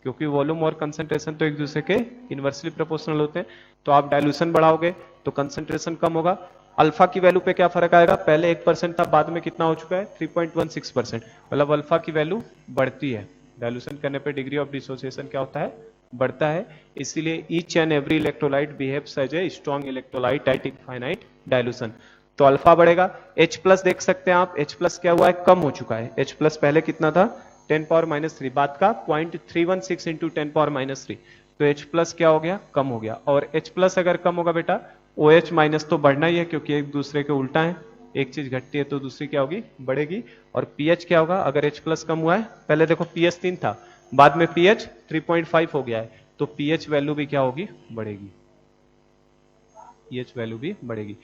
A: क्योंकि वॉल्यूम और कंसंट्रेशन तो एक दूसरे के इनवर्सली प्रोपोर्शनल होते हैं। तो आप डाइल्यूशन बढ़ाओगे तो कंसंट्रेशन कम होगा। अल्फा की वैल्यू पे क्या फर्क आएगा, पहले 1% था, बाद में कितना हो चुका है 3.16%, मतलब अल्फा की वैल्यू बढ़ती है। डाइल्यूशन करने पे डिग्री ऑफ डिसोसिएशन क्या होता है, बढ़ता है। इसीलिए each and every electrolyte behaves as a strong electrolyte at infinite dilution. तो अल्फा बढ़ेगा। H प्लस देख सकते हैं आप, H प्लस क्या हुआ है, कम हो चुका है। H प्लस पहले कितना था 10⁻³ बाद का 0.316 इंटू 10⁻³, तो H प्लस क्या हो गया, कम हो गया। और H प्लस अगर कम होगा बेटा OH माइनस तो बढ़ना ही है, क्योंकि एक दूसरे के उल्टा है, एक चीज घटती है तो दूसरी क्या होगी, बढ़ेगी। और पीएच क्या होगा, अगर H प्लस कम हुआ है, पहले देखो पीएच 3 था, बाद में पीएच 3.5 हो गया है, तो पीएच वैल्यू भी क्या होगी, बढ़ेगी, पीएच वैल्यू भी बढ़ेगी।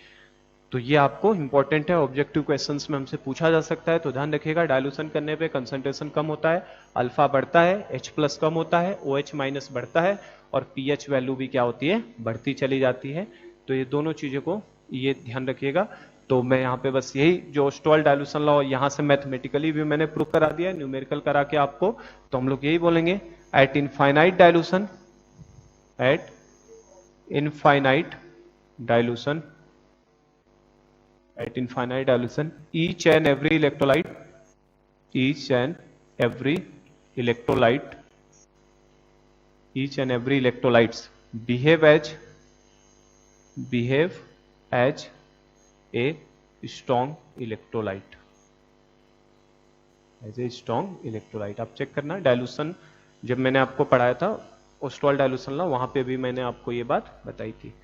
A: तो ये आपको इंपॉर्टेंट है, ऑब्जेक्टिव क्वेश्चंस में हमसे पूछा जा सकता है, तो ध्यान रखिएगा। डाइल्यूशन करने पे कंसंट्रेशन कम होता है, अल्फा बढ़ता है, H प्लस कम होता है, OH माइनस बढ़ता है, और पीएच वैल्यू भी क्या होती है, बढ़ती चली जाती है। तो ये दोनों चीजों को ये ध्यान रखिएगा। तो मैं यहाँ पे बस यही जो स्टॉल डाइल्यूशन लॉ यहाँ से मैथमेटिकली भी मैंने प्रूव करा दिया, न्यूमेरिकल करा के आपको, तो हम लोग यही बोलेंगे eight infinite dilution, eight infinite dilution, at infinite dilution each and every electrolyte each and every electrolytes behave as a strong electrolyte, as a strong electrolyte। आप चेक करना, डाइल्यूशन जब मैंने आपको पढ़ाया था ओस्टवाल डाइल्यूशन लॉ, वहां पे भी मैंने आपको ये बात बताई थी।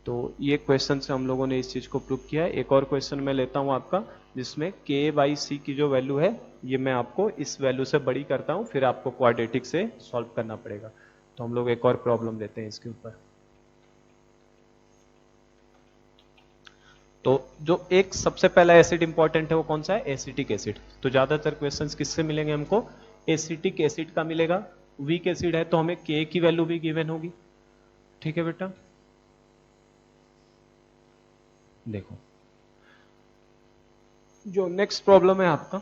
A: तो ये क्वेश्चन से हम लोगों ने इस चीज को प्रूव किया है। एक और क्वेश्चन मैं लेता हूं आपका, जिसमें K/C की जो वैल्यू है ये मैं आपको इस वैल्यू से बड़ी करता हूं, फिर आपको क्वाड्रेटिक से सॉल्व करना पड़ेगा। तो हम लोग एक और प्रॉब्लम लेते हैं इसके ऊपर। तो जो एक सबसे पहला एसिड इंपॉर्टेंट है वो कौन सा है, एसिटिक एसिड। तो ज्यादातर क्वेश्चंस किससे मिलेंगे हमको, एसिटिक एसिड का मिलेगा। वीक एसिड है तो हमें K की वैल्यू भी गिवन होगी, ठीक है बेटा। देखो जो नेक्स्ट प्रॉब्लम है आपका,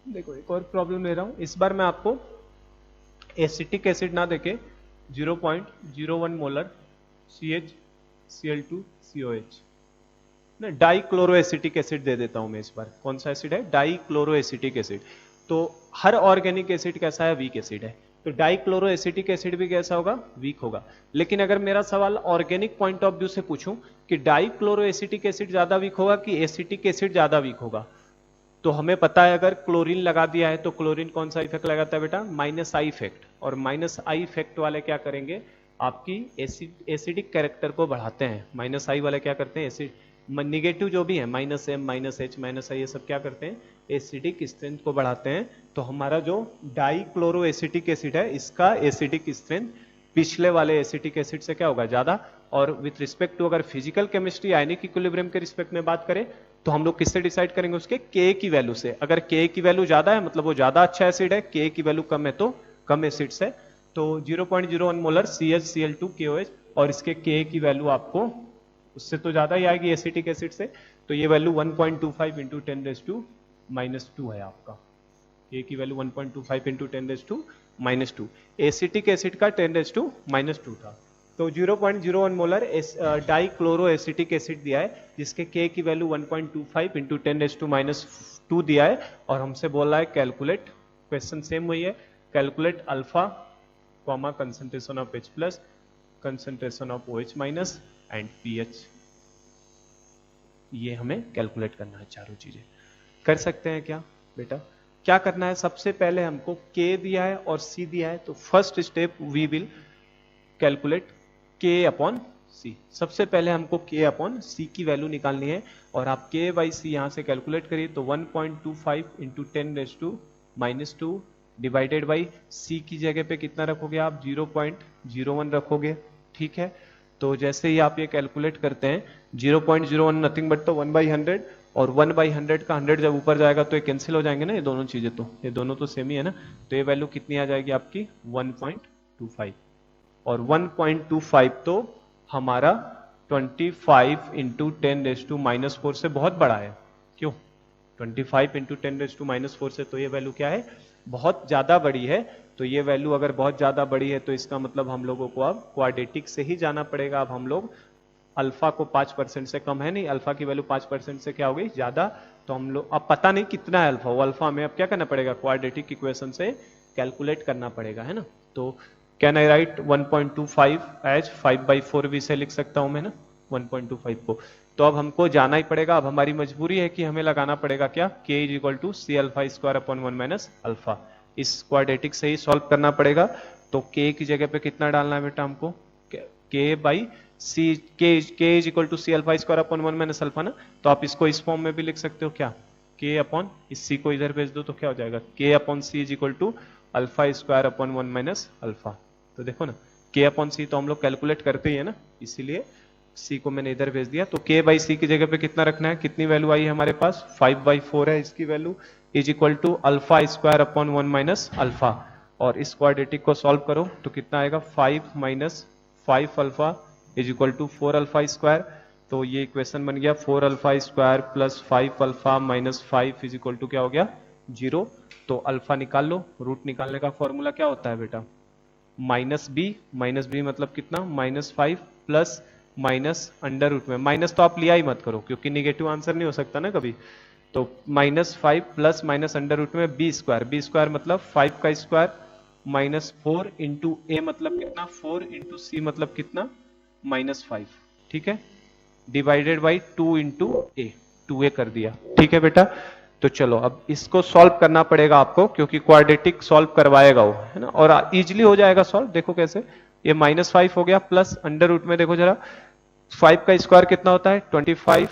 A: देखो एक और प्रॉब्लम ले रहा हूं। इस बार मैं आपको एसिटिक एसिड ना देके 0.01 मोलर CH Cl2COH ना डाइक्लोरोएसिटिक एसिड दे देता हूं मैं इस बार। कौन सा एसिड है? डाइक्लोरोएसिटिक एसिड। तो हर ऑर्गेनिक एसिड कैसा है? वीक एसिड है। तो डाइक्लोरोएसिटिक एसिड भी कैसा होगा? वीक होगा। लेकिन अगर मेरा सवाल ऑर्गेनिक पॉइंट ऑफ व्यू से पूछूं कि डाइक्लोरोएसिटिक एसिड ज्यादा वीक होगा कि एसिटिक एसिड ज्यादा वीक होगा, तो हमें पता है अगर क्लोरीन लगा दिया है तो क्लोरीन कौन सा इफेक्ट लगाता है बेटा? Minus I effect. और माइनस आई इफेक्ट वाले क्या करेंगे? आपकी एसिडिक कैरेक्टर को बढ़ाते हैं। माइनस आई वाले क्या करते हैं? एसिड निगेटिव जो भी है, minus M, minus H, minus I, ये सब क्या करते हैं? एसिडिक स्ट्रेंथ को बढ़ाते हैं। तो हमारा जो डाइक्लोरो एसिटिक एसिड है, इसका एसिडिक स्ट्रेंथ पिछले वाले एसिटिक एसिड से क्या होगा? ज्यादा। और विथ रिस्पेक्ट टू अगर फिजिकल केमिस्ट्री आयनिक इक्विलिब्रियम के रिस्पेक्ट में बात करें तो हम लोग किससे डिसाइड करेंगे? उसके के की वैल्यू से। अगर के की वैल्यू ज्यादा है मतलब वो ज्यादा अच्छा एसिड है, के की वैल्यू कम है तो कम एसिड से। तो 0.01 मोलर CHCl2KOH और इसके के की वैल्यू आपको उससे तो ज्यादा ही आएगी एसिटिक एसिड से। तो ये वैल्यू 1.25 इंटू 10⁻² है आपका। के की वैल्यू 1.25 इंटू 10⁻²। एसिटिक एसिड का 10⁻² था। तो 0.01 मोलर डाइक्लोरो एसिटिक एसिड दिया है जिसके के की वैल्यू 1.25 इंटू 10⁻² दिया है। और हमसे बोल रहा है कैलकुलेट, क्वेश्चन सेम वही है, calculate alpha comma concentration of H plus, concentration of OH minus and pH। ये हमें कैलकुलेट करना है। चारों चीजें कर सकते हैं क्या बेटा? क्या करना है? सबसे पहले हमको K दिया है और C दिया है, तो first step we will calculate K upon C। सबसे पहले हमको K अपॉन C की वैल्यू निकालनी है। और आप K बाई C यहां से कैलकुलेट करिए तो 1.25 इंटू 10⁻² डिवाइडेड बाई C की जगह पे कितना रखोगे आप? 0.01 रखोगे। ठीक है, तो जैसे ही आप ये कैलकुलेट करते हैं 0.01 नथिंग बट तो 1/100, और 1/100 का 100 जब ऊपर जाएगा तो ये कैंसिल हो जाएंगे ना, ये दोनों चीजें, तो ये दोनों तो सेम ही है ना। तो ये वैल्यू कितनी आ जाएगी आपकी? 1.25। और 1.25 तो हमारा 25 इंटू 10⁻⁻4 से बहुत बड़ा है। क्यों? 25 इंटू 10⁻⁻4 से तो ये वैल्यू क्या है? बहुत ज्यादा बड़ी है। तो ये वैल्यू अगर बहुत ज्यादा बड़ी है तो इसका मतलब हम लोगों को अब क्वाड्रेटिक से ही जाना पड़ेगा। अब हम लोग अल्फा को 5% से कम है नहीं, अल्फा की वैल्यू 5% से क्या हो गई? ज्यादा। तो हम लोग अब पता नहीं कितना है अल्फा, वो अल्फा में अब क्या करना पड़ेगा? क्वाड्रेटिक इक्वेशन से कैलकुलेट करना पड़ेगा, है ना। तो कैन आई राइट 1.25 एज 5/4 भी से लिख सकता हूं मैं ना 1.25 को। तो अब हमको जाना ही पड़ेगा। अब हमारी मजबूरी है कि हमें लगाना पड़ेगा क्या? K = C⁴ minus alpha. इस क्वाड्रेटिक से ही सॉल्व करना पड़ेगा। तो K की जगह पे कितना डालना है बेटा हमको? K by C, K = C⁴ minus alpha ना। तो आप इसको इस फॉर्म में भी लिख सकते हो क्या? K अपॉन इस C को इधर भेज दो तो क्या हो जाएगा? K upon C = α² minus alpha. तो देखो ना, K अपॉन C तो हम लोग कैलकुलेट करते ही है ना, इसीलिए C को मैंने इधर भेज दिया। तो K बाई C की जगह पे कितना रखना है? कितनी वैल्यू आई है हमारे पास? 5/4 है इसकी वैल्यू, = α² माइनस अल्फा। और इस क्वाड्रेटिक को सॉल्व करो तो कितना आएगा? 5 माइनस 5 अल्फा = 4 α²। तो ये इक्वेशन बन गया 4 α² प्लस 5 अल्फा माइनस 5 = क्या हो गया? 0। तो अल्फा निकाल लो। रूट निकालने का फॉर्मूला क्या होता है बेटा? माइनस बी मतलब कितना? -5 प्लस माइनस अंडर रूट में, माइनस तो आप लिया ही मत करो क्योंकि निगेटिव आंसर नहीं हो सकता ना कभी। तो -5 प्लस माइनस अंडर रूट में b² मतलब 5 का स्क्वायर माइनस 4 इंटू ए मतलब कितना? 4 इंटू सी मतलब कितना? -5। ठीक है, divided by 2 into A, 2a कर दिया। ठीक है बेटा, तो चलो अब इसको सॉल्व करना पड़ेगा आपको क्योंकि क्वाड्रेटिक सॉल्व करवाएगा वो, है ना। और इजीली हो जाएगा सॉल्व। देखो कैसे, ये -5 हो गया प्लस अंडर रूट में देखो जरा 5 का स्क्वायर कितना होता है? 25।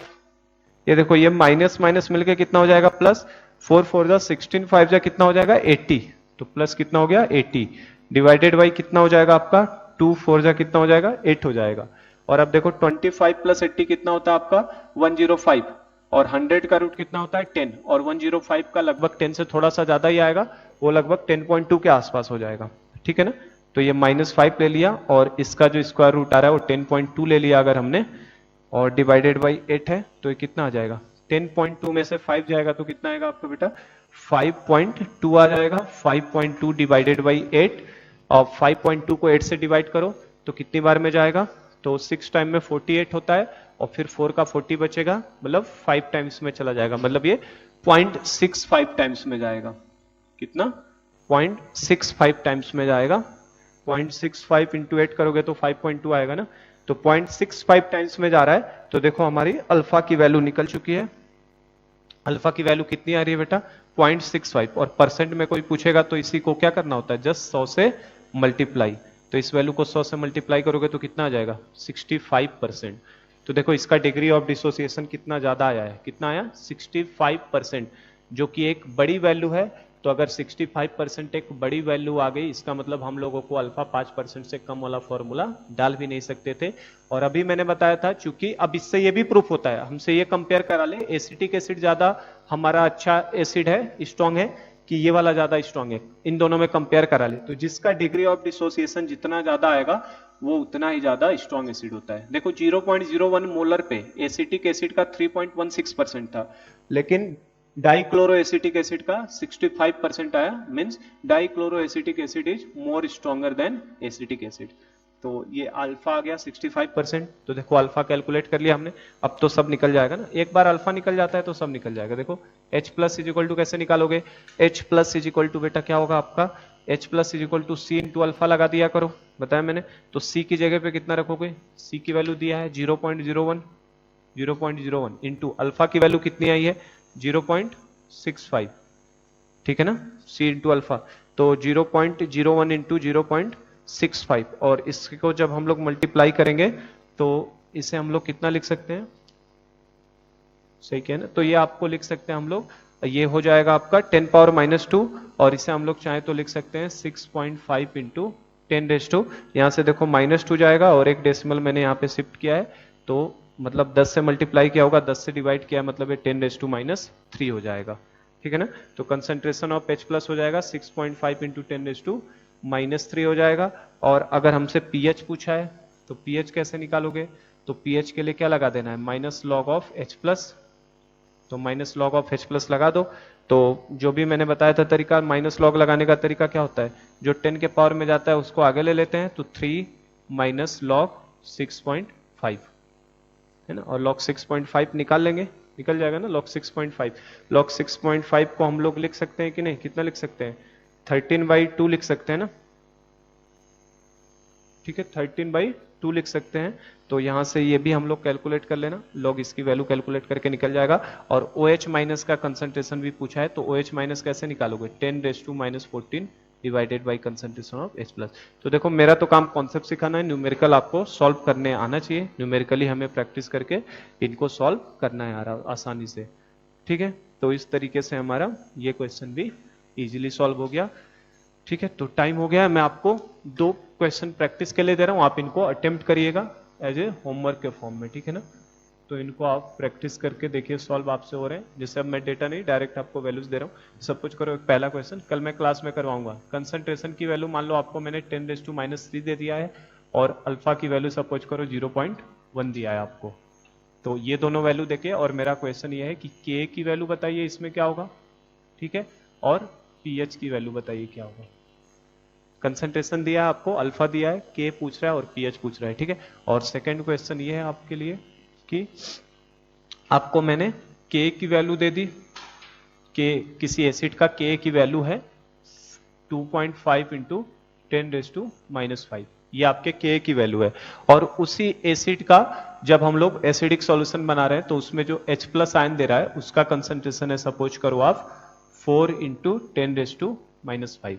A: ये देखो ये माइनस माइनस मिलके कितना हो जाएगा? प्लस 4 4 जा 16, 5 जा कितना हो जाएगा? 80। तो प्लस कितना हो गया? 80 डिवाइडेड बाई कितना हो जाएगा आपका? 2 4 जा कितना हो जाएगा? 8 हो जाएगा। और अब देखो 25 प्लस 80 कितना होता है आपका? 105। और 100 का रूट कितना होता है? 10। और 105 का लगभग 10 से थोड़ा सा ज्यादा ही आएगा, वो लगभग 10.2 के आसपास हो जाएगा। ठीक है ना। तो ये -5 ले लिया और इसका जो स्क्वायर रूट आ रहा है वो 10.2 ले लिया अगर हमने, और डिवाइडेड बाई 8 है, तो ये कितना आ जाएगा? 10.2 में से 5 जाएगा तो कितना आएगा आपका बेटा? 5.2 आ जाएगा। 5.2 डिवाइडेड बाई 8, और 5.2 को 8 से डिवाइड करो तो कितनी बार में जाएगा? तो 6 टाइम में 48 होता है, और फिर 4 का 40 बचेगा, मतलब 5 टाइम्स में चला जाएगा, मतलब ये 0.65 टाइम्स में जाएगा। कितना? 0.65 टाइम्स में जाएगा। 0.65 इंटू 8 करोगे तो 5.2 आएगा ना, तो 0.65 टाइम्स में जा रहा है। तो देखो हमारी अल्फा की वैल्यू निकल चुकी है। अल्फा की वैल्यू कितनी आ रही है बेटा? 0.65। और परसेंट में कोई पूछेगा तो इसी को क्या करना होता है? जस्ट 100 से मल्टीप्लाई। तो इस वैल्यू को 100 से मल्टीप्लाई करोगे तो कितना आ जाएगा? 65%। तो देखो इसका डिग्री ऑफ डिसोसिएशन कितना ज्यादा आया है, कितना आया? 65%, जो कि एक बड़ी वैल्यू है। तो अगर 65% एक बड़ी वैल्यू आ गई, इसका मतलब हम लोगों को अल्फा 5% से कम वाला फॉर्मूला डाल भी नहीं सकते थे। और अभी मैंने बताया था, चूंकि अब इससे ये भी प्रूफ होता है, हमसे ये कंपेयर करा ले, एसिटिक एसिड ज्यादा हमारा अच्छा एसिड है, स्ट्रॉन्ग है, कि ये वाला ज्यादा स्ट्रॉन्ग है, इन दोनों में कंपेयर करा ले, तो जिसका डिग्री ऑफ डिसोसिएशन जितना ज्यादा आएगा वो उतना ही ज्यादा स्ट्रॉन्ग एसिड होता है। देखो 0.01 मोलर पे एसिटिक एसिड का 3.16% था, लेकिन डाइक्लोरोएसिटिक एसिड का 65% आया, means dichloroacetic acid is more stronger than acetic acid. तो ये अल्फा आ गया 65%। तो देखो अल्फा कैलकुलेट कर लिया हमने, अब तो सब निकल जाएगा ना, एक बार अल्फा निकल जाता है तो सब निकल जाएगा। देखो H plus is equal to कैसे निकालोगे? H plus is equal to बेटा क्या होगा आपका? H plus is equal to C into alpha लगा दिया करो, बताया मैंने। तो C की जगह पे कितना रखोगे? C की वैल्यू दिया है 0.01 इंटू अल्फा की वैल्यू कितनी आई है? 0.65, ठीक है ना, C इंटू अल्फा। तो 0.01 इंटू 0.65, और इसको जब हम लोग मल्टीप्लाई करेंगे तो इसे हम लोग कितना लिख सकते हैं? सही क्या है ना? तो ये आपको लिख सकते हैं हम लोग, ये हो जाएगा आपका 10 पावर -2, और इसे हम लोग चाहे तो लिख सकते हैं 6.5 इंटू 10⁻²। यहां से देखो -2 जाएगा और एक डेसिमल मैंने यहाँ पे शिफ्ट किया है, तो मतलब 10 से मल्टीप्लाई किया होगा, 10 से डिवाइड किया, मतलब ये 10⁻³ हो जाएगा, ठीक है ना। तो कंसंट्रेशन ऑफ H प्लस हो जाएगा 6.5 इंटू 10⁻³ हो जाएगा। और अगर हमसे pH पूछा है तो pH कैसे निकालोगे? तो pH के लिए क्या लगा देना है? Minus log of H plus, तो minus log of H plus लगा दो। तो जो भी मैंने बताया था तरीका, माइनस लॉग लगाने का तरीका क्या होता है? जो 10 के पावर में जाता है उसको आगे ले लेते हैं, तो 3 माइनस लॉग 6.5 है ना, और लॉग 6.5 निकाल लेंगे, निकल जाएगा ना लॉग 6.5। लॉग 6.5 को हम लोग लिख सकते हैं कि नहीं? कितना लिख सकते हैं? 13/2 लिख सकते हैं ना, ठीक है, 13/2 लिख सकते हैं। तो यहां से ये भी हम लोग कैलकुलेट कर लेना, लॉग इसकी वैल्यू कैलकुलेट करके निकल जाएगा। और OH माइनस का कंसंट्रेशन भी पूछा है, तो OH माइनस कैसे निकालोगे? 10⁻⁻14 divided by concentration of H plus. तो देखो मेरा तो काम कॉन्सेप्ट सिखाना है, न्यूमेरिकल आपको सॉल्व करने आना चाहिए, न्यूमेरिकली हमें प्रैक्टिस करके इनको सॉल्व करना है आसानी से, ठीक है। तो इस तरीके से हमारा ये क्वेश्चन भी इजीली सॉल्व हो गया, ठीक है। तो टाइम हो गया, मैं आपको 2 क्वेश्चन प्रैक्टिस के लिए दे रहा हूं, आप इनको अटेम्प्ट करिएगा एज ए होमवर्क के फॉर्म में, ठीक है ना। तो इनको आप प्रैक्टिस करके देखिए, सॉल्व आपसे हो रहे हैं। जैसे अब मैं डेटा नहीं, डायरेक्ट आपको वैल्यूज दे रहा हूँ, सब कुछ करो। एक पहला क्वेश्चन कल मैं क्लास में करवाऊंगा, कंसंट्रेशन की वैल्यू मान लो आपको मैंने 10⁻³ दे दिया है, और अल्फा की वैल्यू सपोज करो 0.1 दिया है आपको। तो ये दोनों वैल्यू देखे, और मेरा क्वेश्चन ये है कि K की वैल्यू बताइए इसमें क्या होगा, ठीक है, और pH की वैल्यू बताइए क्या होगा। कंसंट्रेशन दिया है आपको, अल्फा दिया है, K पूछ रहा है और pH पूछ रहा है, ठीक है। और सेकंड क्वेश्चन ये है आपके लिए कि आपको मैंने K की वैल्यू दे दी, K किसी एसिड का K की वैल्यू है 2.5 इंटू 10⁻⁻5, ये आपके K की वैल्यू है। और उसी एसिड का जब हम लोग एसिडिक सॉल्यूशन बना रहे हैं तो उसमें जो H प्लस आयन दे रहा है उसका कंसंट्रेशन है, सपोज करो आप 4 इंटू 10⁻⁻5,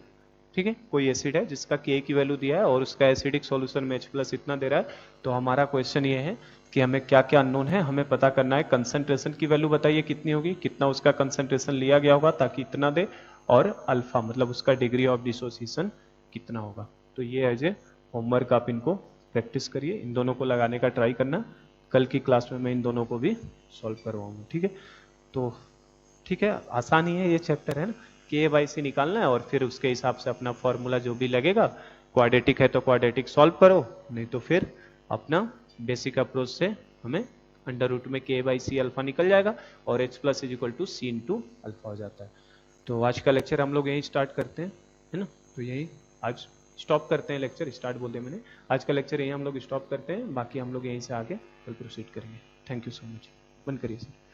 A: ठीक है। कोई एसिड है जिसका K की वैल्यू दिया है और उसका एसिडिक सॉल्यूशन में H प्लस इतना दे रहा है। तो हमारा क्वेश्चन ये है कि हमें क्या क्या अननोन है, हमें पता करना है। कंसंट्रेशन की वैल्यू बताइए कितनी होगी, कितना उसका कंसंट्रेशन लिया गया होगा ताकि इतना दे, और अल्फा मतलब उसका डिग्री ऑफ डिसोसिएशन कितना होगा। तो ये एज ए होमवर्क आप इनको प्रैक्टिस करिए, इन दोनों को लगाने का ट्राई करना। कल की क्लास में मैं इन दोनों को भी सॉल्व करवाऊंगा, ठीक है। तो ठीक है, आसान ही है ये चैप्टर, है ना। K/C निकालना है और फिर उसके हिसाब से अपना फॉर्मूला जो भी लगेगा, क्वाड्रेटिक है तो क्वाड्रेटिक सॉल्व करो, नहीं तो फिर अपना बेसिक अप्रोच से हमें अंडर रूट में k बाई सी अल्फा निकल जाएगा और h plus is equal to C into alpha हो जाता है। तो आज का लेक्चर हम लोग यहीं स्टार्ट करते हैं, है ना। तो यही आज स्टॉप करते हैं, लेक्चर स्टार्ट बोल दिया मैंने। आज का लेक्चर यहीं हम लोग स्टॉप करते हैं, बाकी हम लोग यहीं से आगे कल प्रोसीड करेंगे। Thank you so much. बंद करिए सर।